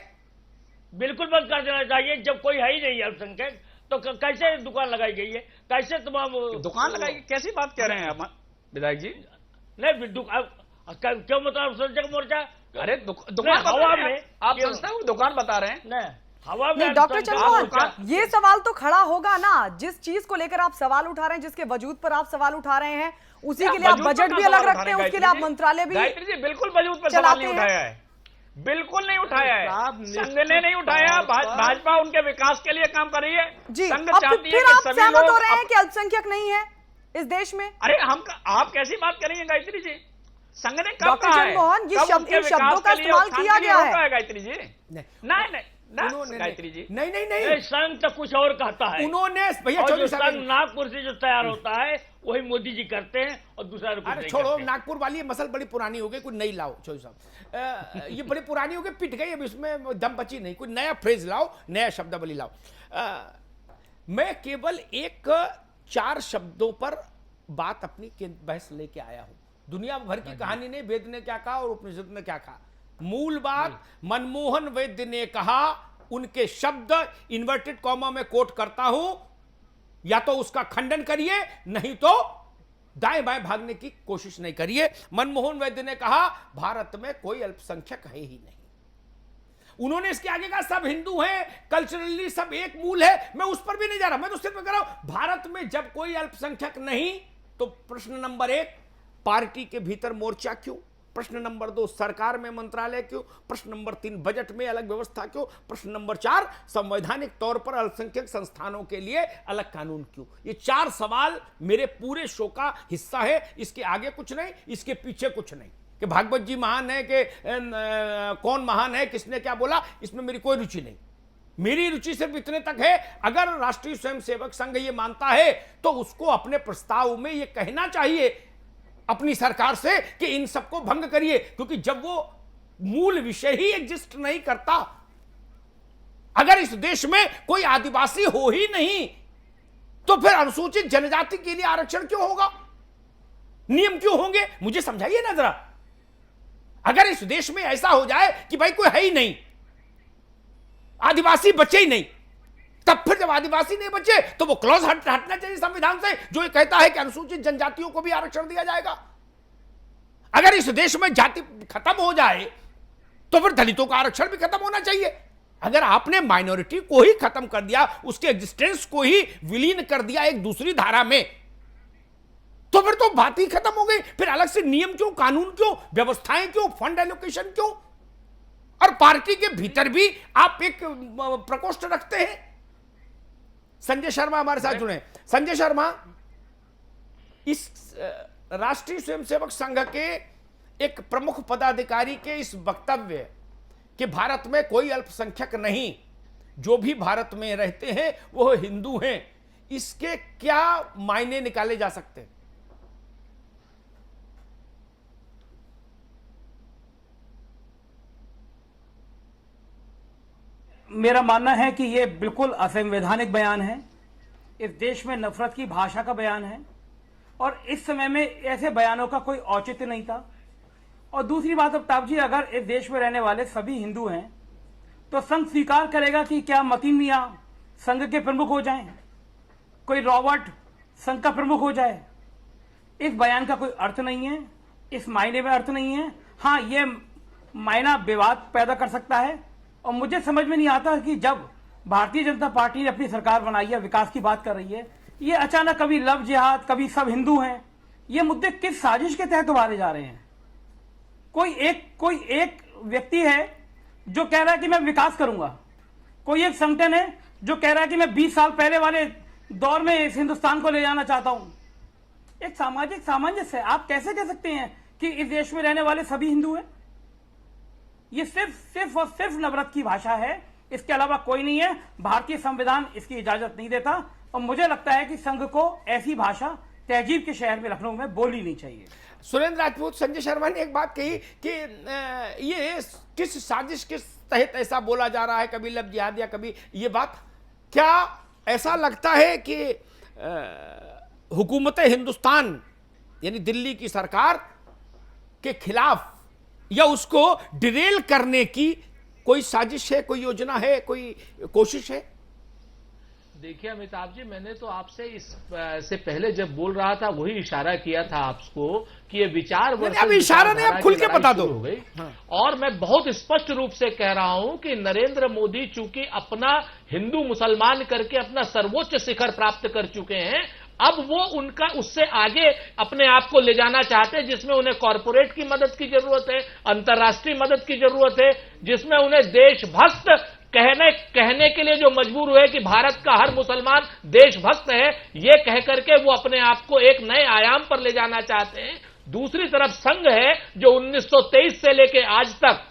बिल्कुल बंद कर देना चाहिए। जब कोई है ही नहीं अल्पसंख्यक तो कैसे दुकान लगाई गई है? कैसे तमाम दुकान लगाई? कैसी बात कह रहे हैं विधायक जी? नहीं, क्यों मतलब अल्पसंख्यक मोर्चा? अरे दुकान हवा में आप संस्था को दुकान बता रहे हैं? नहीं डॉक्टर चंद्रमोहन, ये सवाल तो खड़ा होगा ना, जिस चीज को लेकर आप सवाल उठा रहे हैं, जिसके वजूद पर आप सवाल उठा रहे हैं, उसी के लिए आप बजट भी अलग रखते हैं, उसके लिए आप मंत्रालय भी। गायत्री जी, बिल्कुल वजूद पर सवाल नहीं उठाया है, बिल्कुल नहीं उठाया है, संघ ने नहीं उठाया। भाजपा उनके विकास के लिए काम कर रही है जी। संघ चाहती है कि सभी लोग, हो रहे हैं कि अल्पसंख्यक नहीं है इस देश में। अरे आप कैसी बात करेंगे गायत्री जी? संघ ने कब डॉक्टर चंद्रमोहन, ये शब्दों का इस्तेमाल किया गया है गायत्री जी। नहीं गायत्री जी, नहीं, संघ तो कुछ और कहता है। उन्होंने भैया संघ नागपुर से जो तैयार होता है वही मोदी जी करते हैं और दूसरा अरे छोड़ो, नागपुर वाली मसल बड़ी पुरानी हो गई, कोई नई लाओ। चौधरी साहब, ये बड़ी पुरानी हो गई, पिट गई, अब इसमें दम बची नहीं, कोई नया फ्रेज लाओ, नया शब्दावली लाओ। मैं केवल 4 शब्दों पर बात अपनी बहस लेके आया हूं। दुनिया भर की कहानी ने, वेद ने क्या कहा और उपनिषद ने क्या कहा। मूल बात मनमोहन वैद्य ने कहा, उनके शब्द इन्वर्टेड कॉमा में कोट करता हूं, या तो उसका खंडन करिए, नहीं तो दाएं बाएं भागने की कोशिश नहीं करिए। मनमोहन वैद्य ने कहा भारत में कोई अल्पसंख्यक है ही नहीं। उन्होंने इसके आगे कहा सब हिंदू हैं, कल्चरली सब एक मूल है। मैं उस पर भी नहीं जा रहा, मैं तो सिर्फ कह रहा हूं भारत में जब कोई अल्पसंख्यक नहीं तो प्रश्न नंबर 1 पार्टी के भीतर मोर्चा क्यों, प्रश्न नंबर 2 सरकार में मंत्रालय क्यों, प्रश्न नंबर 3 बजट में अलग व्यवस्था क्यों, प्रश्न नंबर 4 संवैधानिक तौर पर अल्पसंख्यक संस्थानों के लिए अलग कानून क्यों। ये 4 सवाल मेरे पूरे शो का हिस्सा है, इसके आगे कुछ नहीं, इसके पीछे कुछ नहीं। कि भागवत जी महान है कि कौन महान है, किसने क्या बोला, इसमें मेरी कोई रुचि नहीं। मेरी रुचि सिर्फ इतने तक है, अगर राष्ट्रीय स्वयंसेवक संघ ये मानता है तो उसको अपने प्रस्ताव में ये कहना चाहिए अपनी सरकार से कि इन सबको भंग करिए, क्योंकि जब वो मूल विषय ही एग्जिस्ट नहीं करता, अगर इस देश में कोई आदिवासी हो ही नहीं तो फिर अनुसूचित जनजाति के लिए आरक्षण क्यों होगा, नियम क्यों होंगे, मुझे समझाइए ना जरा। अगर इस देश में ऐसा हो जाए कि भाई कोई है ही नहीं, आदिवासी बचे ही नहीं, तब फिर जब आदिवासी नहीं बचे तो वो क्लॉज हटना चाहिए संविधान से जो ये कहता है कि अनुसूचित जनजातियों को भी आरक्षण दिया जाएगा। अगर इस देश में जाति खत्म हो जाए तो फिर दलितों का आरक्षण भी खत्म होना चाहिए। अगर आपने माइनॉरिटी को ही खत्म कर दिया, उसके एग्जिस्टेंस को ही विलीन कर दिया एक दूसरी धारा में, तो फिर तो बात ही खत्म हो गई। फिर अलग से नियम क्यों, कानून क्यों, व्यवस्थाएं क्यों, फंड एलोकेशन क्यों? और पार्टी के भीतर भी आप एक प्रकोष्ठ रखते हैं। संजय शर्मा हमारे साथ जुड़े। संजय शर्मा, इस राष्ट्रीय स्वयंसेवक संघ के एक प्रमुख पदाधिकारी के इस वक्तव्य कि भारत में कोई अल्पसंख्यक नहीं, जो भी भारत में रहते हैं वो हिंदू हैं, इसके क्या मायने निकाले जा सकते हैं? मेरा मानना है कि यह बिल्कुल असंवैधानिक बयान है। इस देश में नफरत की भाषा का बयान है और इस समय में ऐसे बयानों का कोई औचित्य नहीं था। और दूसरी बात, अफ्ताब जी, अगर इस देश में रहने वाले सभी हिंदू हैं तो संघ स्वीकार करेगा कि क्या मतीन मियां संघ के प्रमुख हो जाएं, कोई रॉबर्ट संघ का प्रमुख हो जाए? इस बयान का कोई अर्थ नहीं है, इस मायने में अर्थ नहीं है। हाँ, यह मायना विवाद पैदा कर सकता है और मुझे समझ में नहीं आता कि जब भारतीय जनता पार्टी ने अपनी सरकार बनाई है, विकास की बात कर रही है, ये अचानक कभी लव जिहाद, कभी सब हिंदू हैं, ये मुद्दे किस साजिश के तहत उभारे जा रहे हैं? कोई एक व्यक्ति है जो कह रहा है कि मैं विकास करूंगा, कोई एक संगठन है जो कह रहा है कि मैं 20 साल पहले वाले दौर में इस हिंदुस्तान को ले जाना चाहता हूं। एक सामाजिक सामंजस्य है। आप कैसे कह सकते हैं कि इस देश में रहने वाले सभी हिंदू हैं? ये सिर्फ और सिर्फ नफरत की भाषा है, इसके अलावा कोई नहीं है। भारतीय संविधान इसकी इजाजत नहीं देता और मुझे लगता है कि संघ को ऐसी भाषा तहजीब के शहर में, लखनऊ में, बोलनी नहीं चाहिए। सुरेंद्र राजपूत, संजय शर्मा ने एक बात कही कि ये किस साजिश के तहत ऐसा बोला जा रहा है, कभी लव जिहाद या कभी ये बात, क्या ऐसा लगता है कि हुकूमत हिंदुस्तान यानी दिल्ली की सरकार के खिलाफ या उसको डिरेल करने की कोई साजिश है, कोई योजना है, कोई कोशिश है? देखिए अमिताभ जी, मैंने तो आपसे इससे पहले जब बोल रहा था वही इशारा किया था आपको कि ये विचार अब इशारा नहीं, अब खुल के बता दो। हो गई। हाँ। और मैं बहुत स्पष्ट रूप से कह रहा हूं कि नरेंद्र मोदी चूंकि अपना हिंदू मुसलमान करके अपना सर्वोच्च शिखर प्राप्त कर चुके हैं, अब वो उनका उससे आगे अपने आप को ले जाना चाहते हैं, जिसमें उन्हें कॉरपोरेट की मदद की जरूरत है, अंतर्राष्ट्रीय मदद की जरूरत है, जिसमें उन्हें देशभक्त कहने के लिए जो मजबूर हुए कि भारत का हर मुसलमान देशभक्त है, ये कह करके वो अपने आप को एक नए आयाम पर ले जाना चाहते हैं। दूसरी तरफ संघ है जो 1923 से लेके आज तक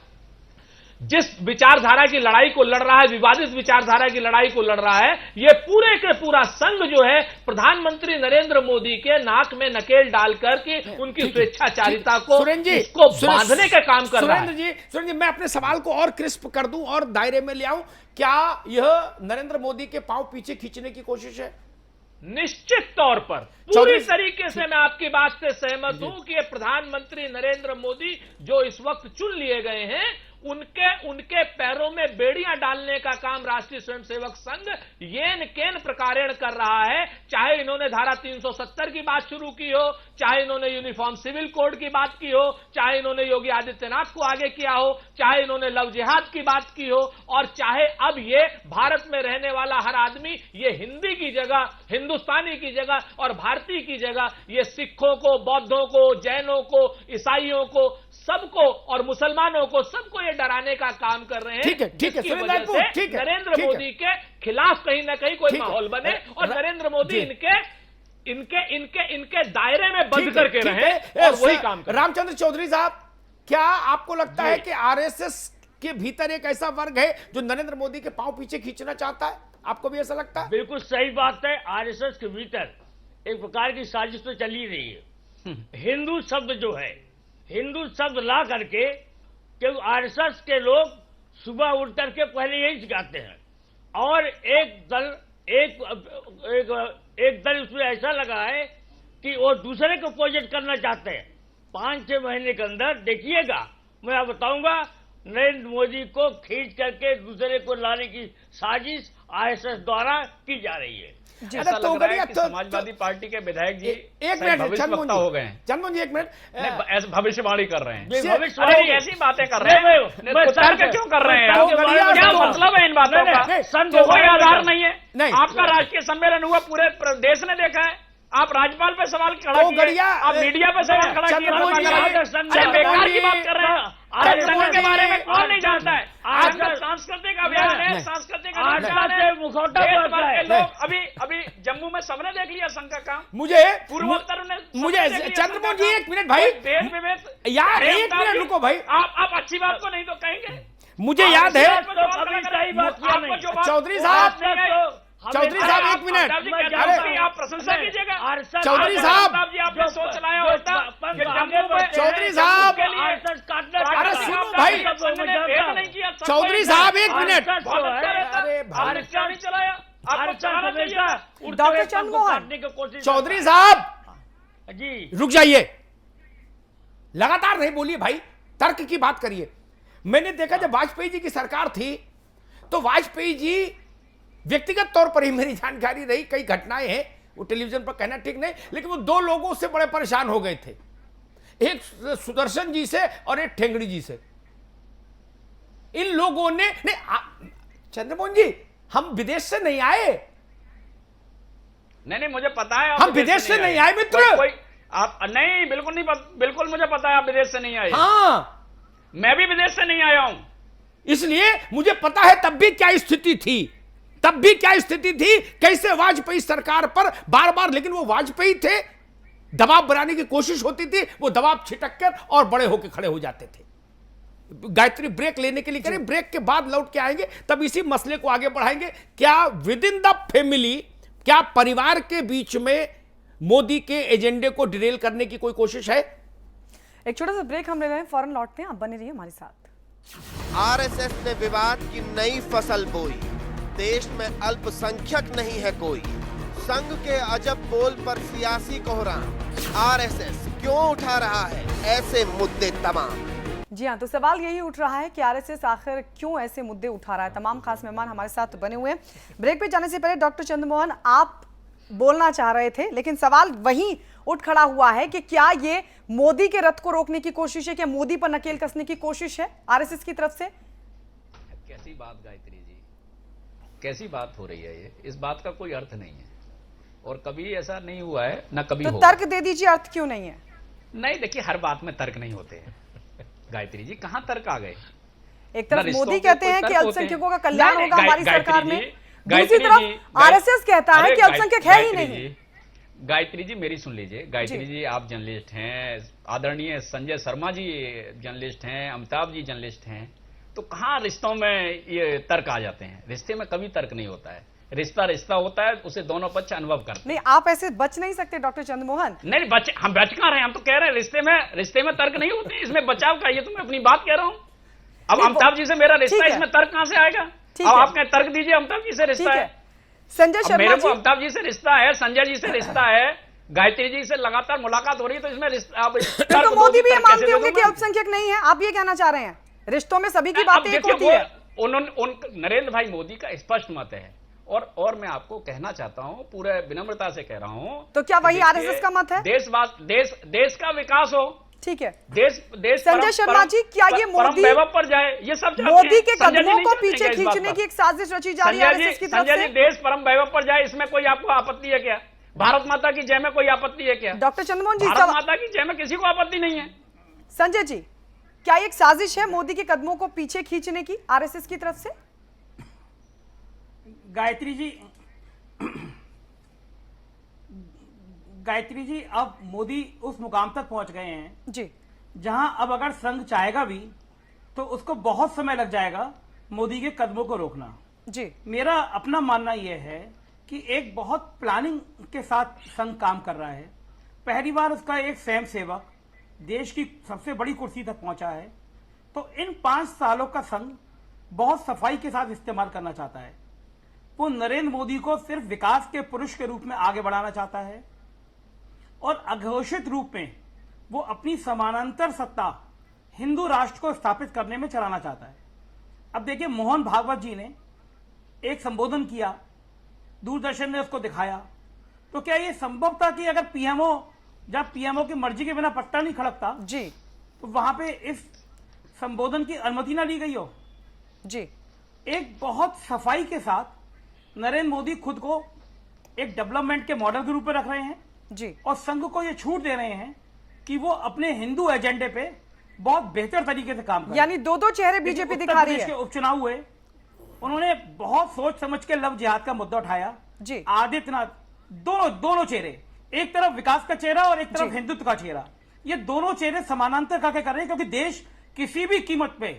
जिस विचारधारा की लड़ाई को लड़ रहा है, विवादित विचारधारा की लड़ाई को लड़ रहा है, ये पूरे के पूरा संघ जो है प्रधानमंत्री नरेंद्र मोदी के नाक में नकेल डालकर के उनकी स्वेच्छाचारिता को उसको बांधने का काम कर रहा है। सुरेंद्र जी, मैं अपने सवाल को और क्रिस्प कर दूं और दायरे में ले आऊं। क्या यह नरेंद्र मोदी के पांव पीछे खींचने की कोशिश है? निश्चित तौर पर पूरी तरीके से मैं आपकी बात से सहमत हूं कि ये प्रधानमंत्री नरेंद्र मोदी जो इस वक्त चुन लिए गए हैं, उनके पैरों में बेड़ियां डालने का काम राष्ट्रीय स्वयंसेवक संघ येन केन प्रकारेण कर रहा है। चाहे इन्होंने धारा 370 की बात शुरू की हो, चाहे इन्होंने यूनिफॉर्म सिविल कोड की बात की हो, चाहे इन्होंने योगी आदित्यनाथ को आगे किया हो, चाहे इन्होंने लव जिहाद की बात की हो, और चाहे अब ये भारत में रहने वाला हर आदमी ये हिंदी की जगह, हिंदुस्तानी की जगह और भारतीय की जगह ये सिखों को, बौद्धों को, जैनों को, ईसाइयों को, सबको और मुसलमानों को, सबको ये डराने का काम कर रहे हैं। ठीक है, नरेंद्र मोदी के खिलाफ कहीं ना कहीं कोई माहौल बने और नरेंद्र मोदी इनके दायरे में बंद करके रहे और वही काम करें। रामचंद्र चौधरी साहब, क्या आपको लगता है कि आरएसएस के भीतर एक ऐसा वर्ग है जो नरेंद्र मोदी के पांव पीछे खींचना चाहता है? आपको भी ऐसा लगता है? बिल्कुल सही बात है। आरएसएस के भीतर एक प्रकार की साजिश तो चल ही रही है। हिंदू शब्द जो है, हिंदू शब्द ला करके क्योंकि आरएसएस के लोग सुबह उठ करके पहले यही सिखाते हैं और एक एक दल उसमें ऐसा लगा है कि वो दूसरे को अपोजिट करना चाहते हैं। 5-6 महीने के अंदर देखिएगा, मैं आप बताऊंगा, नरेंद्र मोदी को खींच करके दूसरे को लाने की साजिश आरएसएस द्वारा की जा रही है। ऐसा लग रहा है कि समाजवादी पार्टी के विधायक जी एक मिनट भविष्यवक्ता हो गए हैं। चंद्रमोहन जी एक मिनट, ऐसे भविष्यवाणी कर रहे हैं, भविष्यवाणी ऐसी बातें कर रहे हैं, तर्क क्यों कर रहे हैं? क्या मतलब है इन बातों का? कोई आधार नहीं है। आपका राष्ट्रीय सम्मेलन हुआ, पूरे देश ने देखा है। आप राज्यपाल पे सवाल खड़ा किए, आप मीडिया पे सवाल खड़ा किए, बेकार की बात कर रहे हैं। आरक्षण के बारे में कौन नहीं जानता है? आजकल सांस्कृतिक अभियान है, सांस्कृतिक लोग अभी जम्मू में सबने देख लिया संघ का काम। मुझे पूर्वोत्तर ने चंद्रमोहन जी एक मिनट भाई, यार एक मिनट रुको भाई, आप अच्छी बात को नहीं तो कहेंगे। मुझे याद है चौधरी साहब एक मिनट, अरे आप प्रशंसा कीजिएगा। चौधरी साहब, आपने सोच चलाया होता कि जम्मू में चौधरी साहब, अरे सुनो भाई, चौधरी साहब एक मिनट, अरे नहीं चलाया, आपको चलाना चाहिए। डॉक्टर चंद्रमोहन, चौधरी साहब जी रुक जाइए, लगातार नहीं बोलिए भाई, तर्क की बात करिए। मैंने देखा जब वाजपेयी जी की सरकार थी तो वाजपेयी जी, व्यक्तिगत तौर पर ही मेरी जानकारी रही, कई घटनाएं हैं, वो टेलीविजन पर कहना ठीक नहीं, लेकिन वो 2 लोगों से बड़े परेशान हो गए थे, एक सुदर्शन जी से और एक ठेंगड़ी जी से। इन लोगों ने चंद्रमोहन जी, हम विदेश से नहीं आए। नहीं मुझे पता है, हम विदेश से नहीं आए मित्र। आप नहीं, बिल्कुल नहीं, बिल्कुल मुझे पता है आप विदेश से नहीं आए। हाँ, मैं भी विदेश से नहीं आया हूं, इसलिए मुझे पता है तब भी क्या स्थिति थी, कैसे वाजपेयी सरकार पर बार बार, लेकिन वो वाजपेयी थे, दबाव बनाने की कोशिश होती थी, वो दबाव छिटक कर और बड़े होकर खड़े हो जाते थे। गायत्री ब्रेक लेने के लिए करें, ब्रेक के बाद लौट के आएंगे, तब इसी मसले को आगे बढ़ाएंगे। क्या विद इन द फैमिली, क्या परिवार के बीच में मोदी के एजेंडे को डिरेल करने की कोई कोशिश है? एक छोटा सा ब्रेक हम ले रहे हैं, फौरन लौटते हैं, आप बने रहिए हमारे साथ। आरएसएस ने विवाद की नई फसल बोई, देश में अल्पसंख्यक नहीं है कोई, संघ के अजब बोल पर सियासी कोहराम, आरएसएस क्यों उठा रहा है ऐसे मुद्दे तमाम। जी हाँ, तो सवाल यही उठ रहा है कि आरएसएस आखिर क्यों ऐसे मुद्दे उठा रहा है। तमाम खास मेहमान हमारे साथ बने हुए हैं। ब्रेक पे जाने से पहले डॉक्टर चंद्रमोहन, आप बोलना चाह रहे थे, लेकिन सवाल वहीं उठ खड़ा हुआ है कि क्या ये मोदी के रथ को रोकने की कोशिश है, क्या मोदी पर नकेल कसने की कोशिश है आरएसएस की तरफ से? कैसी बात गायत्री जी, कैसी बात हो रही है ये? इस बात का कोई अर्थ नहीं है और कभी ऐसा नहीं हुआ है, ना कभी तो होगा। तर्क दे दीजिए, अर्थ क्यों नहीं है? नहीं, देखिए हर बात में तर्क नहीं होते हैं गायत्री जी, कहां तर्क आ गए? एक तरफ मोदी कहते हैं कि अल्पसंख्यकों का कल्याण होगा हमारी सरकार में, दूसरी तरफ आरएसएस कहता है कि अल्पसंख्यक है ही नहीं। गायत्री जी मेरी सुन लीजिए, गायत्री जी आप जर्नलिस्ट हैं, आदरणीय संजय शर्मा जी जर्नलिस्ट हैं, अमिताभ जी जर्नलिस्ट हैं, तो कहां रिश्तों में ये तर्क आ जाते हैं? रिश्ते में कभी तर्क नहीं होता है, रिश्ता होता है, उसे दोनों पक्ष अनुभव करते हैं। नहीं, आप ऐसे बच नहीं सकते डॉक्टर चंद्रमोहन। नहीं हम बच कहां रहे हैं, हम तो कह रहे हैं रिश्ते में तर्क नहीं होते, इसमें बचाव का, ये तो मैं अपनी बात कह रहा हूं। अब अमिताभ जी से मेरा रिश्ता, इसमें तर्क कहां से आएगा? अब आप कहें तर्क दीजिए, अमिताभ जी से रिश्ता है, संजय शर्मा मेरे को अमिताभ जी से रिश्ता है, संजय जी से रिश्ता है, गायत्री जी से लगातार मुलाकात हो रही है, तो इसमें रिश्ता। तो मोदी भी ये मानते होंगे कि अल्पसंख्यक नहीं है, आप ये कहना चाह रहे हैं? रिश्तों में सभी की बातें एक होती है। नरेंद्र भाई मोदी का स्पष्ट मत है और मैं आपको कहना चाहता हूं, पूरे विनम्रता से कह रहा हूं, तो क्या वही आरएसएस का मत है? देश का विकास हो, ठीक है, देश संजय शर्मा जी, क्या ये मोदी पर जाए, ये सब मोदी के कदमों को पीछे खींचने की एक साजिश रची जा रही है आरएसएस की तरफ से? संजय जी, देश परम वैभव पर जाए, इसमें कोई आपको आपत्ति है क्या? भारत माता की जय में कोई आपत्ति है क्या? डॉक्टर चंद्रमोहन जी, भारत माता की जय में किसी को आपत्ति नहीं है। संजय जी, क्या एक साजिश है मोदी के कदमों को पीछे खींचने की आरएसएस की तरफ से? गायत्री जी, अब मोदी उस मुकाम तक पहुंच गए हैं जी, जहां अब अगर संघ चाहेगा भी तो उसको बहुत समय लग जाएगा मोदी के कदमों को रोकना। जी, मेरा अपना मानना यह है कि एक बहुत प्लानिंग के साथ संघ काम कर रहा है। पहली बार उसका एक स्वयं सेवक देश की सबसे बड़ी कुर्सी तक पहुंचा है, तो इन 5 सालों का संघ बहुत सफाई के साथ इस्तेमाल करना चाहता है। वो नरेंद्र मोदी को सिर्फ विकास के पुरुष के रूप में आगे बढ़ाना चाहता है और अघोषित रूप में वो अपनी समानांतर सत्ता हिंदू राष्ट्र को स्थापित करने में चलाना चाहता है। अब देखिए, मोहन भागवत जी ने एक संबोधन किया, दूरदर्शन ने उसको दिखाया, तो क्या ये संभव था कि अगर पीएमओ, जब पीएमओ की मर्जी के बिना पट्टा नहीं खड़कता जी, तो वहां पे इस संबोधन की अनुमति ना ली गई हो? जी, एक बहुत सफाई के साथ नरेंद्र मोदी खुद को एक डेवलपमेंट के मॉडल के रूप में रख रहे हैं जी, और संघ को ये छूट दे रहे हैं कि वो अपने हिंदू एजेंडे पे बहुत बेहतर तरीके से काम करें। यानी दो चेहरे बीजेपी दिखा रही है। के उपचुनाव हुए, उन्होंने बहुत सोच समझ के लव जिहाद का मुद्दा उठाया जी। आदित्यनाथ, दोनों चेहरे, एक तरफ विकास का चेहरा और एक तरफ हिंदुत्व का चेहरा, ये दोनों चेहरे समानांतर करके कर रहे हैं, क्योंकि देश किसी भी कीमत पे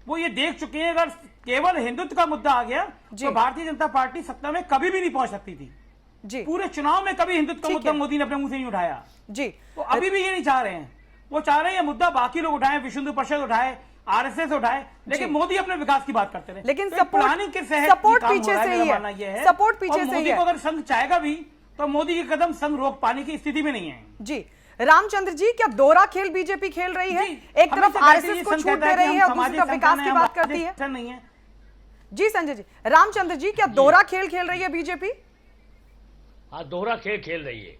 वो ये देख चुके हैं अगर केवल हिंदुत्व का मुद्दा आ गया तो भारतीय जनता पार्टी सत्ता में कभी भी नहीं पहुंच सकती थी जी। पूरे चुनाव में कभी हिंदुत्व का मुद्दा मोदी ने अपने मुंह से नहीं उठाया जी। तो अभी भी ये नहीं चाह रहे हैं, वो चाह रहे हैं मुद्दा बाकी लोग उठाएं, विश्व हिंदू परिषद उठाए, आरएसएस उठाए, लेकिन मोदी अपने विकास की बात करते रहे। लेकिन तो प्लानिंग के सपोर्ट पीछे से ही है, सपोर्ट पीछे से ही मोदी है। को अगर संघ चाहेगा भी तो मोदी के कदम संघ रोक पाने की स्थिति में नहीं है। जी, रामचंद्र जी, क्या दोहरा खेल बीजेपी खेल रही है? एक तरफ आरएसएस को छूट दे रही है और दूसरी तरफ विकास की बात करती है। नहीं है जी संजय जी, रामचंद्र जी, क्या दोहरा खेल खेल रही है बीजेपी? हाँ, दोहरा खेल खेल रही है।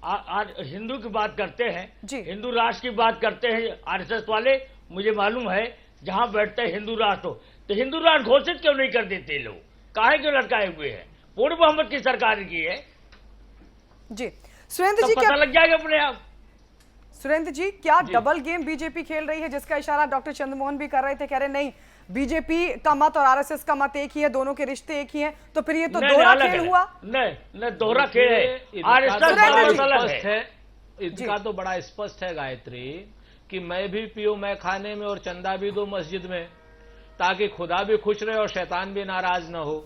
आज हिंदू की बात करते हैं, हिंदू राष्ट्र की बात करते हैं आरएसएस वाले, मुझे मालूम है जहां बैठते हैं हिंदू राष्ट्र हो, तो हिंदू राष्ट्र घोषित क्यों नहीं कर देते लोग? काहे क्यों लटकाए हुए हैं? पूर्व मोहम्मद की सरकार की है जी। सुरेंद्र जी, पता लग जाएगा अपने आप। सुरेंद्र जी, क्या डबल गेम बीजेपी खेल रही है, जिसका इशारा डॉक्टर चंद्रमोहन भी कर रहे थे, कह रहे नहीं बीजेपी का मत और आरएसएस का मत एक ही है, दोनों के रिश्ते एक ही हैं, तो फिर ये तो दोहरा खेल हुआ। नहीं, दोहरा खेल है। आरएसएस है, इनका तो बड़ा स्पष्ट है गायत्री, कि मैं भी पीऊं मैं खाने में और चंदा भी दो मस्जिद में, ताकि खुदा भी खुश रहे और शैतान भी नाराज न हो।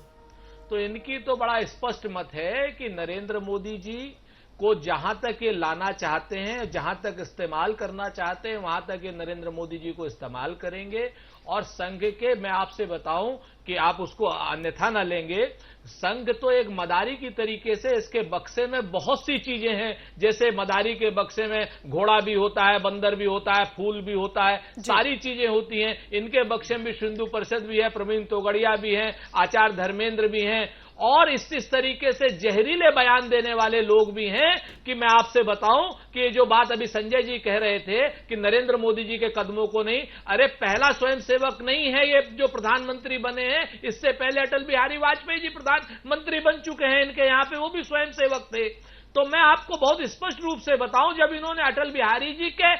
तो इनकी तो बड़ा स्पष्ट मत है कि नरेंद्र मोदी जी को जहां तक ये लाना चाहते हैं, जहां तक इस्तेमाल करना चाहते हैं, वहां तक ये नरेंद्र मोदी जी को इस्तेमाल करेंगे। और संघ के, मैं आपसे बताऊं कि आप उसको अन्यथा न लेंगे, संघ तो एक मदारी की तरीके से, इसके बक्से में बहुत सी चीजें हैं, जैसे मदारी के बक्से में घोड़ा भी होता है, बंदर भी होता है, फूल भी होता है, सारी चीजें होती हैं। इनके बक्से में विश्व हिंदू परिषद भी है, प्रवीण तोगड़िया भी हैं, आचार्य धर्मेंद्र भी हैं, और इस तरीके से जहरीले बयान देने वाले लोग भी हैं कि मैं आपसे बताऊं कि ये जो बात अभी संजय जी कह रहे थे कि नरेंद्र मोदी जी के कदमों को नहीं, अरे पहला स्वयंसेवक नहीं है ये जो प्रधानमंत्री बने हैं, इससे पहले अटल बिहारी वाजपेयी जी प्रधानमंत्री बन चुके हैं, इनके यहां पे वो भी स्वयंसेवक थे। तो मैं आपको बहुत स्पष्ट रूप से बताऊं, जब इन्होंने अटल बिहारी जी के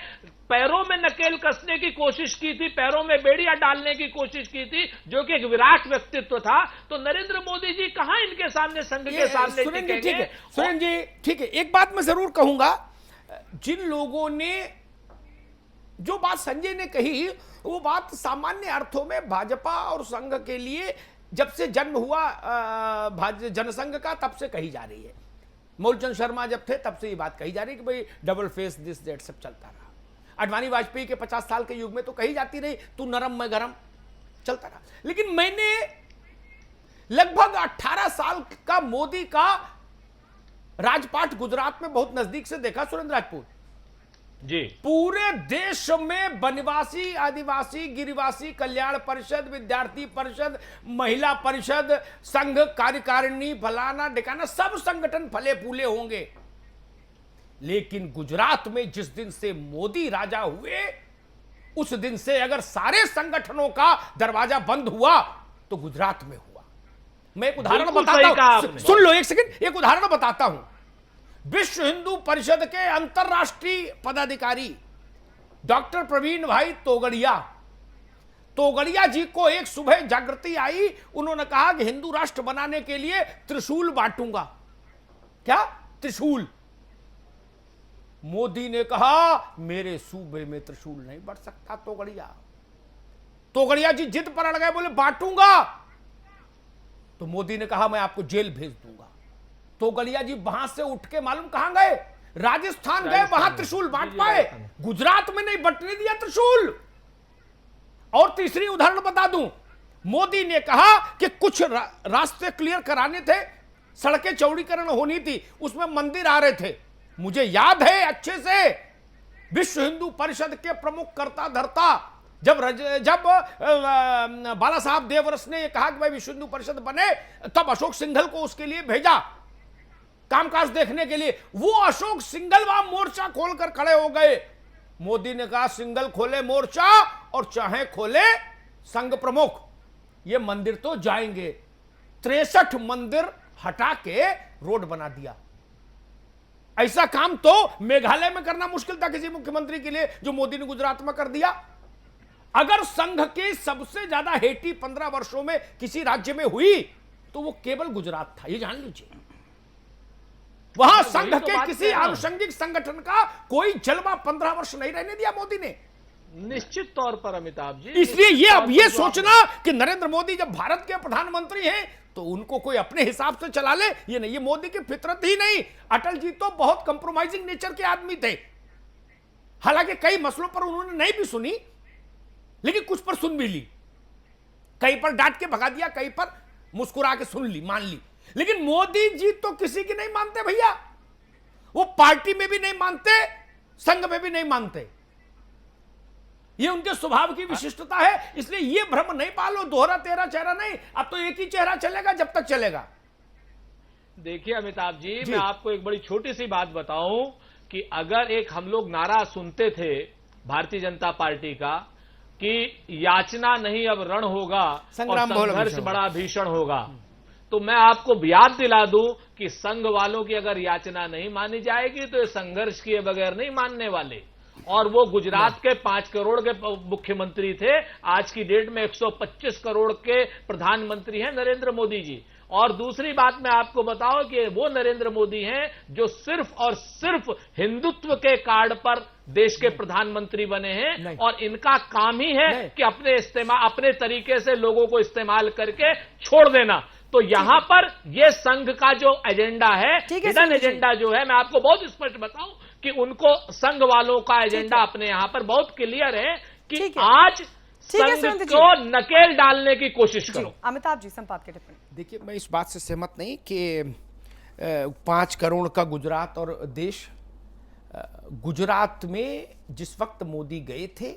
पैरों में नकेल कसने की कोशिश की थी, पैरों में बेड़िया डालने की कोशिश की थी, जो कि एक विराट व्यक्तित्व था, तो नरेंद्र मोदी जी कहां इनके सामने, संघ के सामने टिकेंगे? ठीक है सुरेंद्र जी, ठीक है, एक बात मैं जरूर कहूंगा, जिन लोगों ने जो बात संजय ने कही, वो बात सामान्य अर्थों में भाजपा और संघ के लिए जब से जन्म हुआ जनसंघ का, तब से कही जा रही है। मूलचंद शर्मा जब थे तब से ये बात कही जा रही है कि भाई डबल फेस दिस दैट सब चलता रहा। अडवाणी वाजपेयी के 50 साल के युग में तो कही जाती रही तू नरम मैं गरम, चलता रहा। लेकिन मैंने लगभग 18 साल का मोदी का राजपाट गुजरात में बहुत नजदीक से देखा। सुरेंद्र राजपूत जी, पूरे देश में वनवासी, आदिवासी, गिरिवासी कल्याण परिषद, विद्यार्थी परिषद, महिला परिषद, संघ कार्यकारिणी, फलाना ढिकाना, सब संगठन फले फूले होंगे। लेकिन गुजरात में जिस दिन से मोदी राजा हुए, उस दिन से अगर सारे संगठनों का दरवाजा बंद हुआ तो गुजरात में हुआ। मैं एक उदाहरण बताता हूं, सुन लो एक सेकंड, एक उदाहरण बताता हूं। विश्व हिंदू परिषद के अंतरराष्ट्रीय पदाधिकारी डॉक्टर प्रवीण भाई तोगड़िया जी को एक सुबह जागृति आई, उन्होंने कहा कि हिंदू राष्ट्र बनाने के लिए त्रिशूल बांटूंगा। क्या त्रिशूल? मोदी ने कहा मेरे सूबे में त्रिशूल नहीं बढ़ सकता। तोगड़िया जी जिद पर अड़ गए, बोले बांटूंगा। तो मोदी ने कहा मैं आपको जेल भेज दूंगा। तोगड़िया जी वहां से उठ के मालूम कहां गए? राजस्थान गए, वहां त्रिशूल बांट पाए, गुजरात में नहीं बंटने दिया त्रिशूल। और तीसरी उदाहरण बता दूं, मोदी ने कहा कि कुछ रास्ते क्लियर कराने थे, सड़कें चौड़ीकरण होनी थी, उसमें मंदिर आ रहे थे। मुझे याद है अच्छे से, विश्व हिंदू परिषद के प्रमुख कर्ता धर्ता जब बाला साहब देवरस ने कहा कि भाई विश्व हिंदू परिषद बने, तब अशोक सिंघल को उसके लिए भेजा कामकाज देखने के लिए। वो अशोक सिंघल वहां मोर्चा खोलकर खड़े हो गए। मोदी ने कहा सिंघल खोले मोर्चा और चाहे खोले संघ प्रमुख, ये मंदिर तो जाएंगे। 63 मंदिर हटा के रोड बना दिया। ऐसा काम तो मेघालय में करना मुश्किल था किसी मुख्यमंत्री के लिए, जो मोदी ने गुजरात में कर दिया। अगर संघ के सबसे ज्यादा हेटी 15 वर्षों में किसी राज्य में हुई तो वो केवल गुजरात था, ये जान लीजिए। वहां संघ के किसी आनुषंगिक संगठन का कोई जलवा 15 वर्ष नहीं रहने दिया मोदी ने। निश्चित तौर पर अमिताभ जी, इसलिए ये अब ये सोचना कि नरेंद्र मोदी जब भारत के प्रधानमंत्री हैं तो उनको कोई अपने हिसाब से चला ले, ये नहीं, ये मोदी की फितरत ही नहीं। अटल जी तो बहुत कंप्रोमाइजिंग नेचर के आदमी थे। हालांकि कई मसलों पर उन्होंने नहीं भी सुनी, लेकिन कुछ पर सुन भी ली। कहीं पर डांट के भगा दिया, कहीं पर मुस्कुरा के सुन ली, मान ली। लेकिन मोदी जी तो किसी की नहीं मानते भैया। वो पार्टी में भी नहीं मानते, संघ में भी नहीं मानते। ये उनके स्वभाव की विशिष्टता है। इसलिए ये भ्रम नहीं पालो, दोहरा तेरा चेहरा नहीं, अब तो एक ही चेहरा चलेगा जब तक चलेगा। देखिए अमिताभ जी, मैं आपको एक बड़ी छोटी सी बात बताऊं कि अगर एक हम लोग नारा सुनते थे भारतीय जनता पार्टी का कि याचना नहीं अब रण होगा और संघर्ष बड़ा भीषण होगा, तो मैं आपको याद दिला दूं कि संघ वालों की अगर याचना नहीं मानी जाएगी तो ये संघर्ष किए बगैर नहीं मानने वाले। और वो गुजरात के 5 करोड़ के मुख्यमंत्री थे, आज की डेट में 125 करोड़ के प्रधानमंत्री हैं नरेंद्र मोदी जी। और दूसरी बात मैं आपको बताऊं कि वो नरेंद्र मोदी हैं जो सिर्फ और सिर्फ हिंदुत्व के कार्ड पर देश के प्रधानमंत्री बने हैं, और इनका काम ही है कि अपने तरीके से लोगों को इस्तेमाल करके छोड़ देना। तो यहां पर ये संघ का जो एजेंडा है, हिडन एजेंडा जो है, मैं आपको बहुत स्पष्ट बताऊं कि उनको संघ वालों का एजेंडा अपने यहां पर बहुत क्लियर है कि आज संघ को नकेल डालने की कोशिश करो। अमिताभ जी, संपादकीय टिप्पणी। देखिए, मैं इस बात से सहमत नहीं कि 5 करोड़ का गुजरात और देश। गुजरात में जिस वक्त मोदी गए थे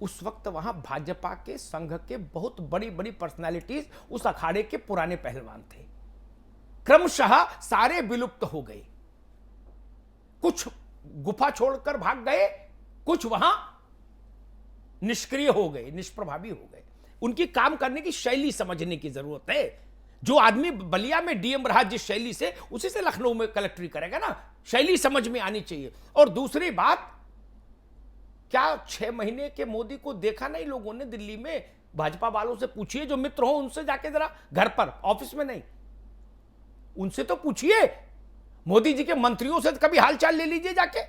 उस वक्त वहां भाजपा के संघ के बहुत बड़ी बड़ी पर्सनालिटीज उस अखाड़े के पुराने पहलवान थे। क्रमशः सारे विलुप्त हो गए, कुछ गुफा छोड़कर भाग गए, कुछ वहां निष्क्रिय हो गए, निष्प्रभावी हो गए। उनकी काम करने की शैली समझने की जरूरत है। जो आदमी बलिया में डीएम रहा जिस शैली से, उसी से लखनऊ में कलेक्ट्री करेगा ना। शैली समझ में आनी चाहिए। और दूसरी बात, क्या 6 महीने के मोदी को देखा नहीं लोगों ने दिल्ली में? भाजपा वालों से पूछिए, जो मित्र हो उनसे जाके जरा, घर पर, ऑफिस में नहीं, उनसे तो पूछिए। मोदी जी के मंत्रियों से कभी हालचाल ले लीजिए जाके।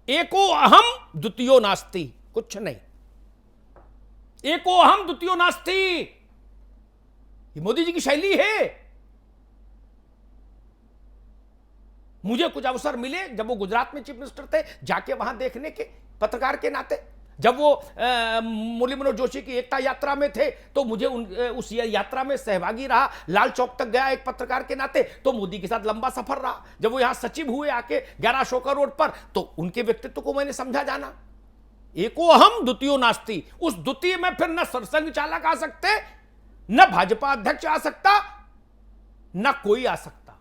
एको अहम द्वितीयो नास्ति, कुछ नहीं। एको अहम द्वितीयो नास्ति, ये मोदी जी की शैली है। मुझे कुछ अवसर मिले जब वो गुजरात में चीफ मिनिस्टर थे, जाके वहां देखने के, पत्रकार के नाते। जब वो मुरली मनोहर जोशी की एकता यात्रा में थे तो मुझे उस यात्रा में सहभागी रहा, लाल चौक तक गया एक पत्रकार के नाते, तो मोदी के साथ लंबा सफर रहा। जब वो यहां सचिव हुए आके 11 अशोका रोड पर, तो उनके व्यक्तित्व को मैंने समझा जाना। एको अहम द्वितीयो नास्ति, उस द्वितीय में फिर न सरसंघ चालक आ सकते, न भाजपा अध्यक्ष आ सकता, न कोई आ सकता।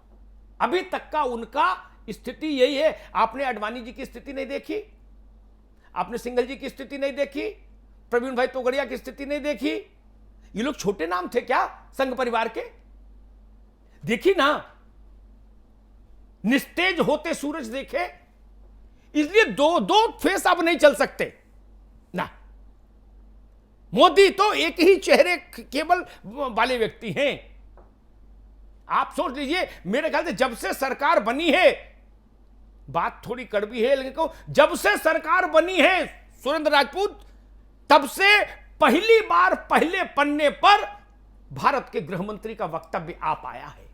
अभी तक का उनका स्थिति यही है। आपने अडवाणी जी की स्थिति नहीं देखी, आपने सिंघल जी की स्थिति नहीं देखी, प्रवीण भाई तोगड़िया की स्थिति नहीं देखी। ये लोग छोटे नाम थे क्या संघ परिवार के? देखी ना, निस्तेज होते सूरज देखे। इसलिए दो फेस अब नहीं चल सकते ना। मोदी तो एक ही चेहरे केवल वाले व्यक्ति हैं। आप सोच लीजिए, मेरे ख्याल से जब से सरकार बनी है, बात थोड़ी कड़वी है लेकिन जब से सरकार बनी है सुरेंद्र राजपूत, तब से पहली बार पहले पन्ने पर भारत के गृह मंत्री का वक्तव्य आ पाया है।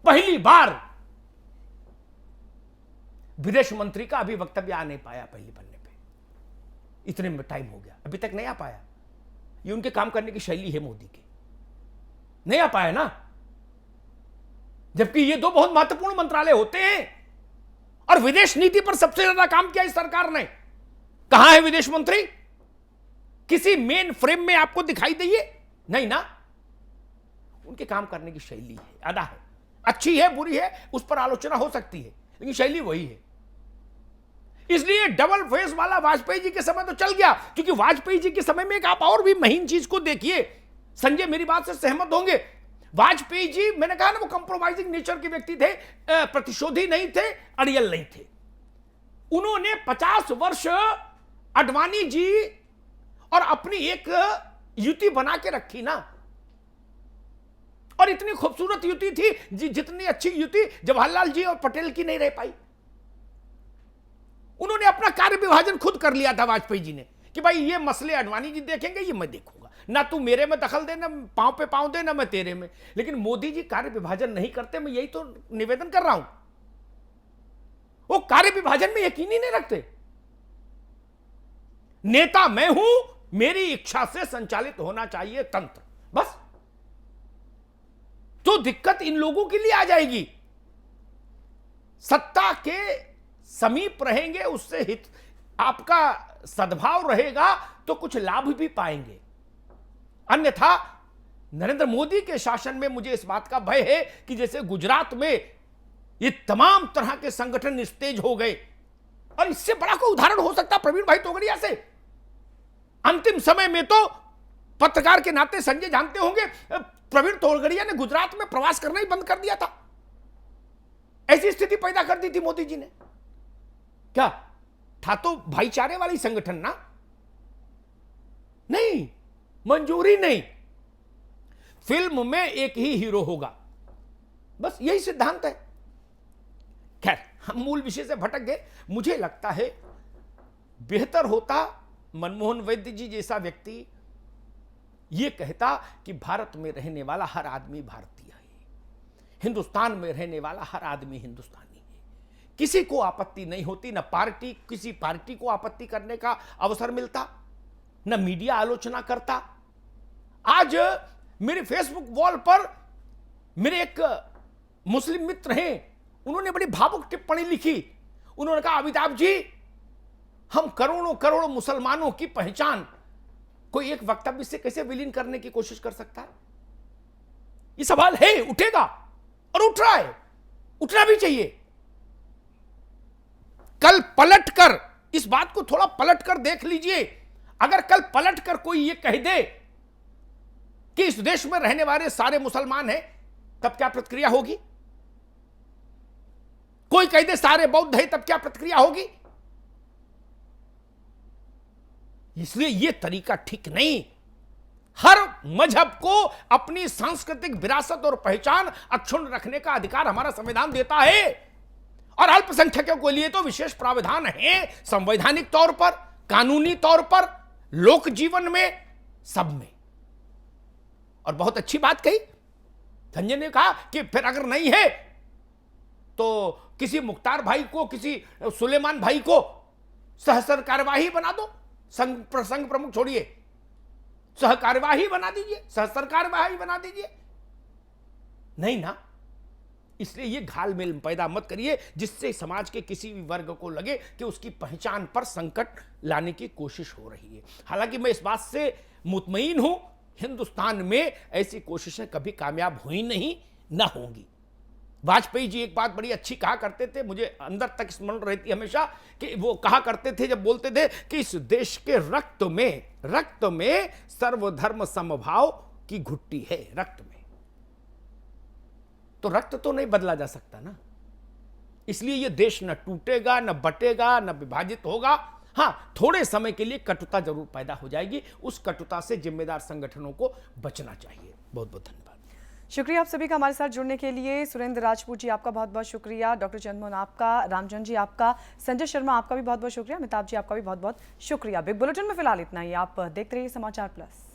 पहली बार विदेश मंत्री का अभी वक्तव्य आ नहीं पाया पहले पन्ने पे। इतने में टाइम हो गया, अभी तक नहीं आ पाया। ये उनके काम करने की शैली है मोदी की, नहीं आ पाया ना। जबकि ये दो बहुत महत्वपूर्ण मंत्रालय होते हैं और विदेश नीति पर सबसे ज्यादा काम किया इस सरकार ने। कहां है विदेश मंत्री? किसी मेन फ्रेम में आपको दिखाई दिए? नहीं ना। उनके काम करने की शैली है, अदा है, अच्छी है बुरी है उस पर आलोचना हो सकती है, लेकिन शैली वही है। इसलिए डबल फेस वाला वाजपेयी जी के समय तो चल गया, क्योंकि वाजपेयी जी के समय में एक आप और भी महीन चीज को देखिए। संजय मेरी बात से सहमत होंगे, वाजपेयी जी, मैंने कहा ना, वो कंप्रोमाइजिंग नेचर के व्यक्ति थे, प्रतिशोधी नहीं थे, अड़ियल नहीं थे। उन्होंने 50 वर्ष अडवाणी जी और अपनी एक युति बना के रखी ना, और इतनी खूबसूरत युति थी, जितनी अच्छी युति जवाहरलाल जी और पटेल की नहीं रह पाई। उन्होंने अपना कार्य विभाजन खुद कर लिया था वाजपेयी जी ने, कि भाई ये मसले अडवाणी जी देखेंगे, ये मैं देखूंगा, ना तू मेरे में दखल दे, ना पांव पे पांव दे, ना मैं तेरे में। लेकिन मोदी जी कार्य विभाजन नहीं करते, मैं यही तो निवेदन कर रहा हूं। वो कार्य विभाजन में यकीन ही नहीं रखते। नेता मैं हूं, मेरी इच्छा से संचालित होना चाहिए तंत्र, बस। तो दिक्कत इन लोगों के लिए आ जाएगी। सत्ता के समीप रहेंगे, उससे हित आपका सद्भाव रहेगा तो कुछ लाभ भी पाएंगे। अन्यथा नरेंद्र मोदी के शासन में मुझे इस बात का भय है कि जैसे गुजरात में ये तमाम तरह के संगठन निस्तेज हो गए, और इससे बड़ा कोई उदाहरण हो सकता प्रवीण भाई तोगड़िया से। अंतिम समय में तो पत्रकार के नाते संजय जानते होंगे, प्रवीण तोगड़िया ने गुजरात में प्रवास करना ही बंद कर दिया था। ऐसी स्थिति पैदा कर दी थी मोदी जी ने। क्या था? तो भाईचारे वाली संगठन ना, नहीं, मंजूरी नहीं। फिल्म में एक ही हीरो होगा, बस यही सिद्धांत है। खैर, हम मूल विषय से भटक गए। मुझे लगता है बेहतर होता मनमोहन वैद्य जी जैसा व्यक्ति यह कहता कि भारत में रहने वाला हर आदमी भारतीय है, हिंदुस्तान में रहने वाला हर आदमी हिंदुस्तानी है, किसी को आपत्ति नहीं होती, न पार्टी किसी पार्टी को आपत्ति करने का अवसर मिलता, न मीडिया आलोचना करता। आज मेरे फेसबुक वॉल पर मेरे एक मुस्लिम मित्र हैं, उन्होंने बड़ी भावुक टिप्पणी लिखी। उन्होंने कहा, अमिताभ जी, हम करोड़ों करोड़ों मुसलमानों की पहचान कोई एक वक्तव्य से कैसे विलीन करने की कोशिश कर सकता है? ये सवाल है, उठेगा और उठ रहा है, उठना भी चाहिए। कल पलटकर इस बात को थोड़ा पलटकर देख लीजिए। अगर कल पलटकर कोई ये कह दे कि इस देश में रहने वाले सारे मुसलमान हैं, तब क्या प्रतिक्रिया होगी? कोई कह दे सारे बौद्ध हैं, तब क्या प्रतिक्रिया होगी? इसलिए यह तरीका ठीक नहीं। हर मजहब को अपनी सांस्कृतिक विरासत और पहचान अक्षुण्ण रखने का अधिकार हमारा संविधान देता है, और अल्पसंख्यकों के लिए तो विशेष प्रावधान है, संवैधानिक तौर पर, कानूनी तौर पर, लोक जीवन में, सब में। और बहुत अच्छी बात कही संजय ने, कहा कि फिर अगर नहीं है तो किसी मुख्तार भाई को, किसी सुलेमान भाई को सहसर कार्यवाही बना दो। संघ प्रमुख छोड़िए, सह कार्यवाही बना दीजिए, सहसर कार्यवाही बना दीजिए। नहीं ना। इसलिए ये घालमेल पैदा मत करिए जिससे समाज के किसी भी वर्ग को लगे कि उसकी पहचान पर संकट लाने की कोशिश हो रही है। हालांकि मैं इस बात से मुतमईन हूं, हिंदुस्तान में ऐसी कोशिशें कभी कामयाब हुई नहीं, ना होंगी। वाजपेयी जी एक बात बड़ी अच्छी कहा करते थे, मुझे अंदर तक स्मरण रहती हमेशा, कि वो कहा करते थे जब बोलते थे कि इस देश के रक्त में सर्वधर्म समभाव की घुट्टी है, रक्त में। तो रक्त तो नहीं बदला जा सकता ना। इसलिए ये देश न टूटेगा, न बटेगा, न विभाजित होगा। हां, थोड़े समय के लिए कटुता जरूर पैदा हो जाएगी, उस कटुता से जिम्मेदार संगठनों को बचना चाहिए। बहुत बहुत धन्यवाद। शुक्रिया आप सभी का हमारे साथ जुड़ने के लिए। सुरेंद्र राजपूत जी आपका बहुत बहुत शुक्रिया, डॉक्टर चंद्रमोहन आपका, रामचंद्र जी आपका, संजय शर्मा आपका भी बहुत बहुत शुक्रिया, अमिताभ जी आपका भी बहुत बहुत शुक्रिया। बिग बुलेटिन में फिलहाल इतना ही। आप देखते रहिए समाचार प्लस।